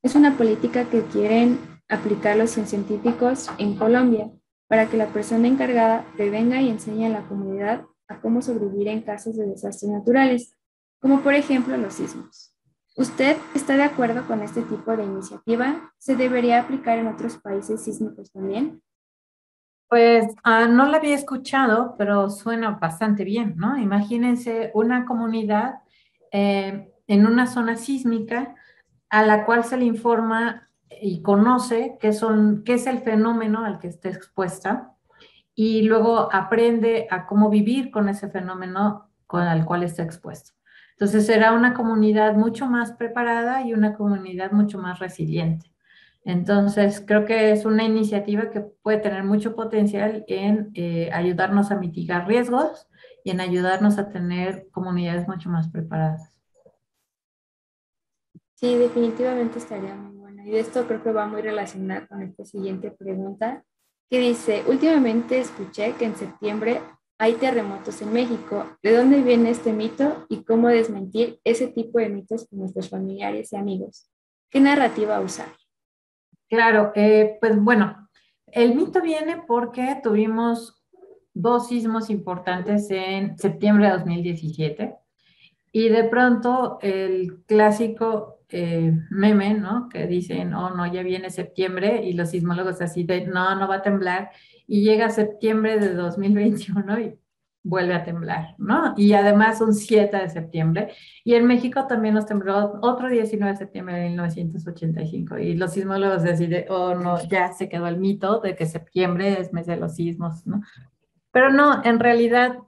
Es una política que quieren aplicar los científicos en Colombia para que la persona encargada prevenga y enseñe a la comunidad a cómo sobrevivir en casos de desastres naturales, como por ejemplo los sismos. ¿Usted está de acuerdo con este tipo de iniciativa? ¿Se debería aplicar en otros países sísmicos también? Pues no la había escuchado, pero suena bastante bien, ¿no? Imagínense una comunidad en una zona sísmica a la cual se le informa y conoce qué es el fenómeno al que está expuesta y luego aprende a cómo vivir con ese fenómeno al cual está expuesto. Entonces será una comunidad mucho más preparada y una comunidad mucho más resiliente. Entonces creo que es una iniciativa que puede tener mucho potencial en ayudarnos a mitigar riesgos y en ayudarnos a tener comunidades mucho más preparadas. Sí, definitivamente estaría muy bueno. Y de esto creo que va muy relacionado con esta siguiente pregunta, que dice, últimamente escuché que en septiembre hay terremotos en México. ¿De dónde viene este mito y cómo desmentir ese tipo de mitos con nuestros familiares y amigos? ¿Qué narrativa usar? Claro, pues bueno, el mito viene porque tuvimos dos sismos importantes en septiembre de 2017 y de pronto el clásico meme, ¿no? Que dicen, oh, no, ya viene septiembre y los sismólogos así de, no, no va a temblar. Y llega septiembre de 2021 y vuelve a temblar, ¿no? Y además un 7 de septiembre. Y en México también nos tembló otro 19 de septiembre de 1985. Y los sismólogos deciden, oh, no, ya se quedó el mito de que septiembre es mes de los sismos, ¿no? Pero no, en realidad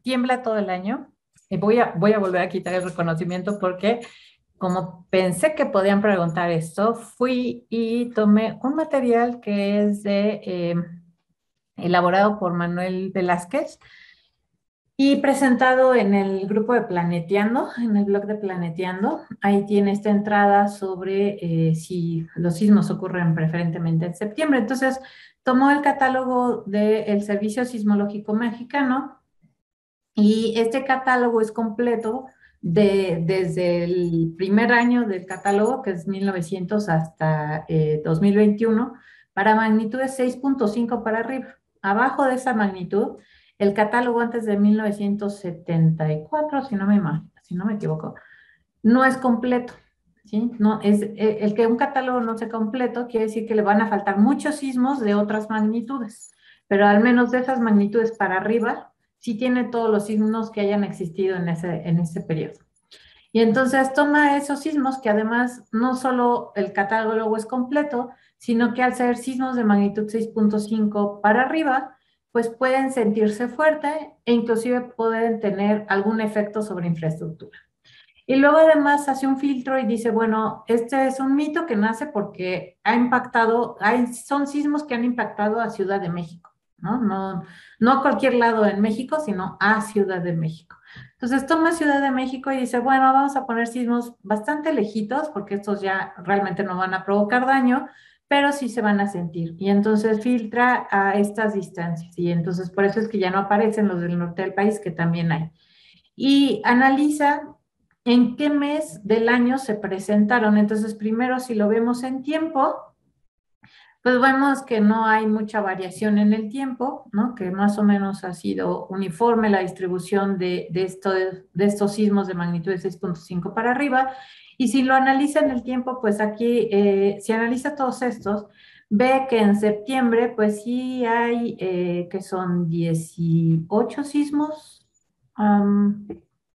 tiembla todo el año. Y voy a volver a quitar el reconocimiento porque como pensé que podían preguntar esto, fui y tomé un material que es elaborado por Manuel Velázquez y presentado en el grupo de Planeteando, en el blog de Planeteando. Ahí tiene esta entrada sobre si los sismos ocurren preferentemente en septiembre. Entonces, tomó el catálogo del Servicio Sismológico Mexicano y este catálogo es completo desde el primer año del catálogo, que es 1900 hasta 2021, para magnitudes 6.5 para arriba. Abajo de esa magnitud, el catálogo antes de 1974, si no me equivoco, no es completo. ¿Sí? No, el que un catálogo no sea completo quiere decir que le van a faltar muchos sismos de otras magnitudes, pero al menos de esas magnitudes para arriba, sí tiene todos los sismos que hayan existido en ese periodo. Y entonces toma esos sismos que además no solo el catálogo es completo, sino que al ser sismos de magnitud 6.5 para arriba, pues pueden sentirse fuerte e inclusive pueden tener algún efecto sobre infraestructura. Y luego además hace un filtro y dice, bueno, este es un mito que nace porque ha impactado, son sismos que han impactado a Ciudad de México, ¿no? No a cualquier lado en México, sino a Ciudad de México. Entonces toma Ciudad de México y dice, bueno, vamos a poner sismos bastante lejitos porque estos ya realmente no van a provocar daño, pero sí se van a sentir. Y entonces filtra a estas distancias. Y entonces por eso es que ya no aparecen los del norte del país, que también hay. Y analiza en qué mes del año se presentaron. Entonces, primero, si lo vemos en tiempo, pues vemos que no hay mucha variación en el tiempo, ¿no? Que más o menos ha sido uniforme la distribución de estos sismos de magnitud de 6.5 para arriba. Y si lo analiza en el tiempo, pues aquí, si analiza todos estos, ve que en septiembre, pues sí hay, que son 18 sismos,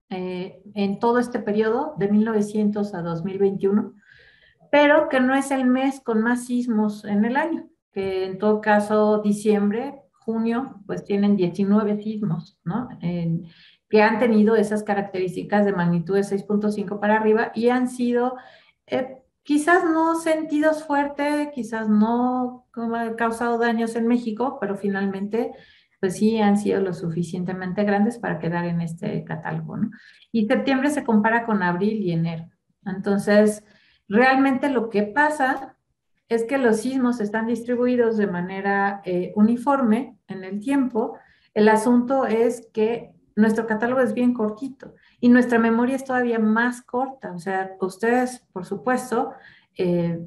en todo este periodo de 1900 a 2021, pero que no es el mes con más sismos en el año, que en todo caso diciembre, junio, pues tienen 19 sismos, ¿no? Que han tenido esas características de magnitud de 6.5 para arriba y han sido quizás no sentidos fuerte, quizás no causado daños en México, pero finalmente pues sí han sido lo suficientemente grandes para quedar en este catálogo, ¿no? Y septiembre se compara con abril y enero. Entonces, realmente lo que pasa es que los sismos están distribuidos de manera uniforme en el tiempo. El asunto es que nuestro catálogo es bien cortito y nuestra memoria es todavía más corta. O sea, ustedes, por supuesto,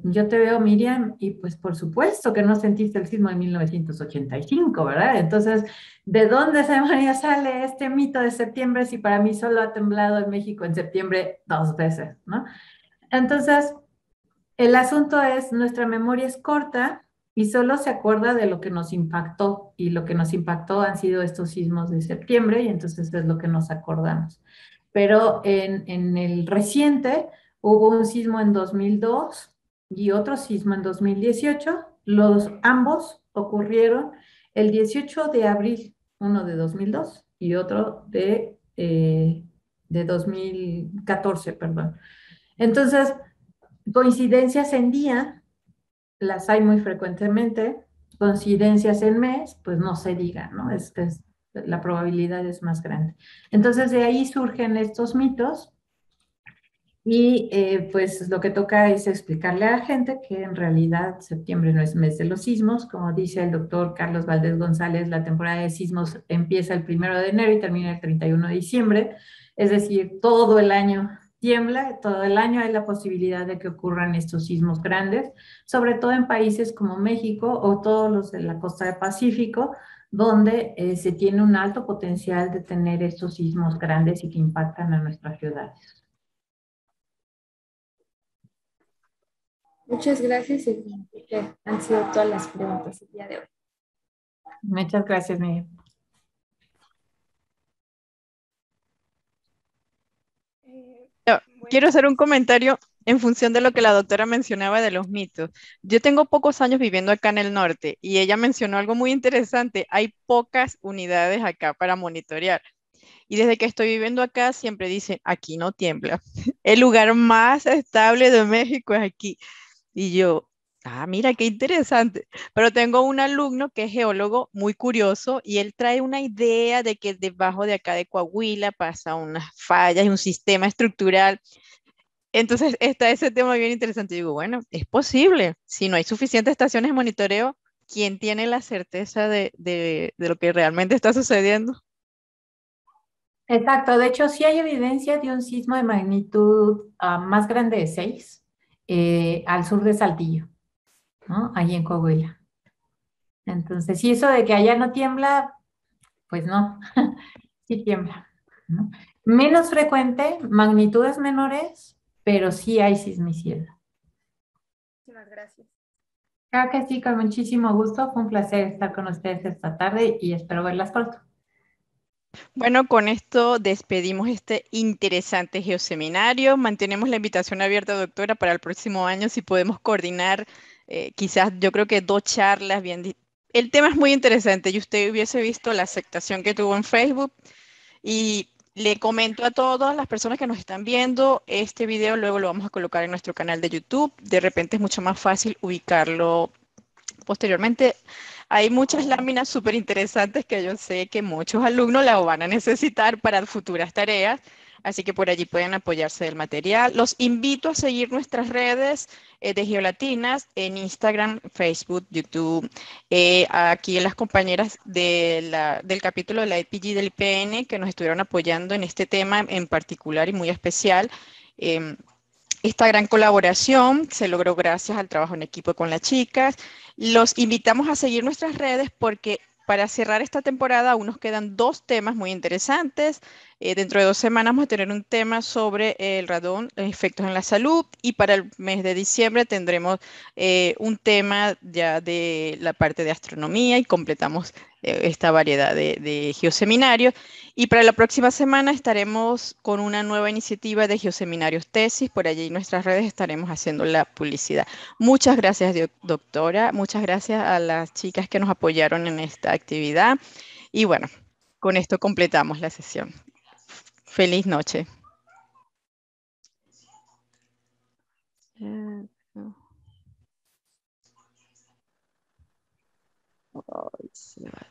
yo te veo, Miriam, y pues por supuesto que no sentiste el sismo de 1985, ¿verdad? Entonces, ¿de dónde sale este mito de septiembre si para mí solo ha temblado en México en septiembre 2 veces, ¿no? Entonces, el asunto es, nuestra memoria es corta y solo se acuerda de lo que nos impactó, y lo que nos impactó han sido estos sismos de septiembre, y entonces es lo que nos acordamos. Pero en el reciente hubo un sismo en 2002 y otro sismo en 2018. Ambos ocurrieron el 18 de abril, uno de 2002 y otro de 2014, perdón. Entonces, coincidencias en día, las hay muy frecuentemente. Coincidencias en mes, pues no se diga, ¿no? La probabilidad es más grande. Entonces, de ahí surgen estos mitos y pues lo que toca es explicarle a la gente que en realidad septiembre no es mes de los sismos. Como dice el doctor Carlos Valdés González, la temporada de sismos empieza el 1 de enero y termina el 31 de diciembre. Es decir, todo el año tiembla, todo el año hay la posibilidad de que ocurran estos sismos grandes, sobre todo en países como México o todos los de la costa del Pacífico, donde se tiene un alto potencial de tener estos sismos grandes y que impactan a nuestras ciudades. Muchas gracias y que han sido todas las preguntas el día de hoy. Muchas gracias, Miguel. Quiero hacer un comentario en función de lo que la doctora mencionaba de los mitos. Yo tengo pocos años viviendo acá en el norte y ella mencionó algo muy interesante. Hay pocas unidades acá para monitorear. Y desde que estoy viviendo acá siempre dicen, aquí no tiembla. El lugar más estable de México es aquí. Y yo, mira, qué interesante. Pero tengo un alumno que es geólogo muy curioso y él trae una idea de que debajo de acá de Coahuila pasa unas fallas y un sistema estructural. Entonces está ese tema bien interesante. Y digo, bueno, es posible. Si no hay suficientes estaciones de monitoreo, ¿quién tiene la certeza de lo que realmente está sucediendo? Exacto, de hecho sí hay evidencia de un sismo de magnitud más grande de 6 al sur de Saltillo, ¿no? Ahí en Coahuila. Entonces, sí, eso de que allá no tiembla, pues no, sí tiembla, ¿no? Menos frecuente, magnitudes menores, pero sí hay sismicidad. Muchísimas gracias. Claro que sí, con muchísimo gusto. Fue un placer estar con ustedes esta tarde y espero verlas pronto. Bueno, con esto despedimos este interesante geoseminario. Mantenemos la invitación abierta, doctora, para el próximo año si podemos coordinar, quizás yo creo que 2 charlas bien. El tema es muy interesante y usted hubiese visto la aceptación que tuvo en Facebook y le comento a todas las personas que nos están viendo, este video luego lo vamos a colocar en nuestro canal de YouTube. De repente es mucho más fácil ubicarlo posteriormente. Hay muchas láminas súper interesantes que yo sé que muchos alumnos la van a necesitar para futuras tareas, así que por allí pueden apoyarse del material. Los invito a seguir nuestras redes de Geolatinas en Instagram, Facebook, YouTube. Aquí las compañeras del capítulo de la EPG del IPN que nos estuvieron apoyando en este tema en particular y muy especial. Esta gran colaboración se logró gracias al trabajo en equipo con las chicas. Los invitamos a seguir nuestras redes porque para cerrar esta temporada aún nos quedan 2 temas muy interesantes. Dentro de 2 semanas vamos a tener un tema sobre el radón, efectos en la salud, y para el mes de diciembre tendremos un tema ya de la parte de astronomía y completamos esta variedad de geoseminarios. Y para la próxima semana estaremos con una nueva iniciativa de geoseminarios tesis. Por allí en nuestras redes estaremos haciendo la publicidad. Muchas gracias, doctora. Muchas gracias a las chicas que nos apoyaron en esta actividad. Y bueno, con esto completamos la sesión. Feliz noche. Ay, se va.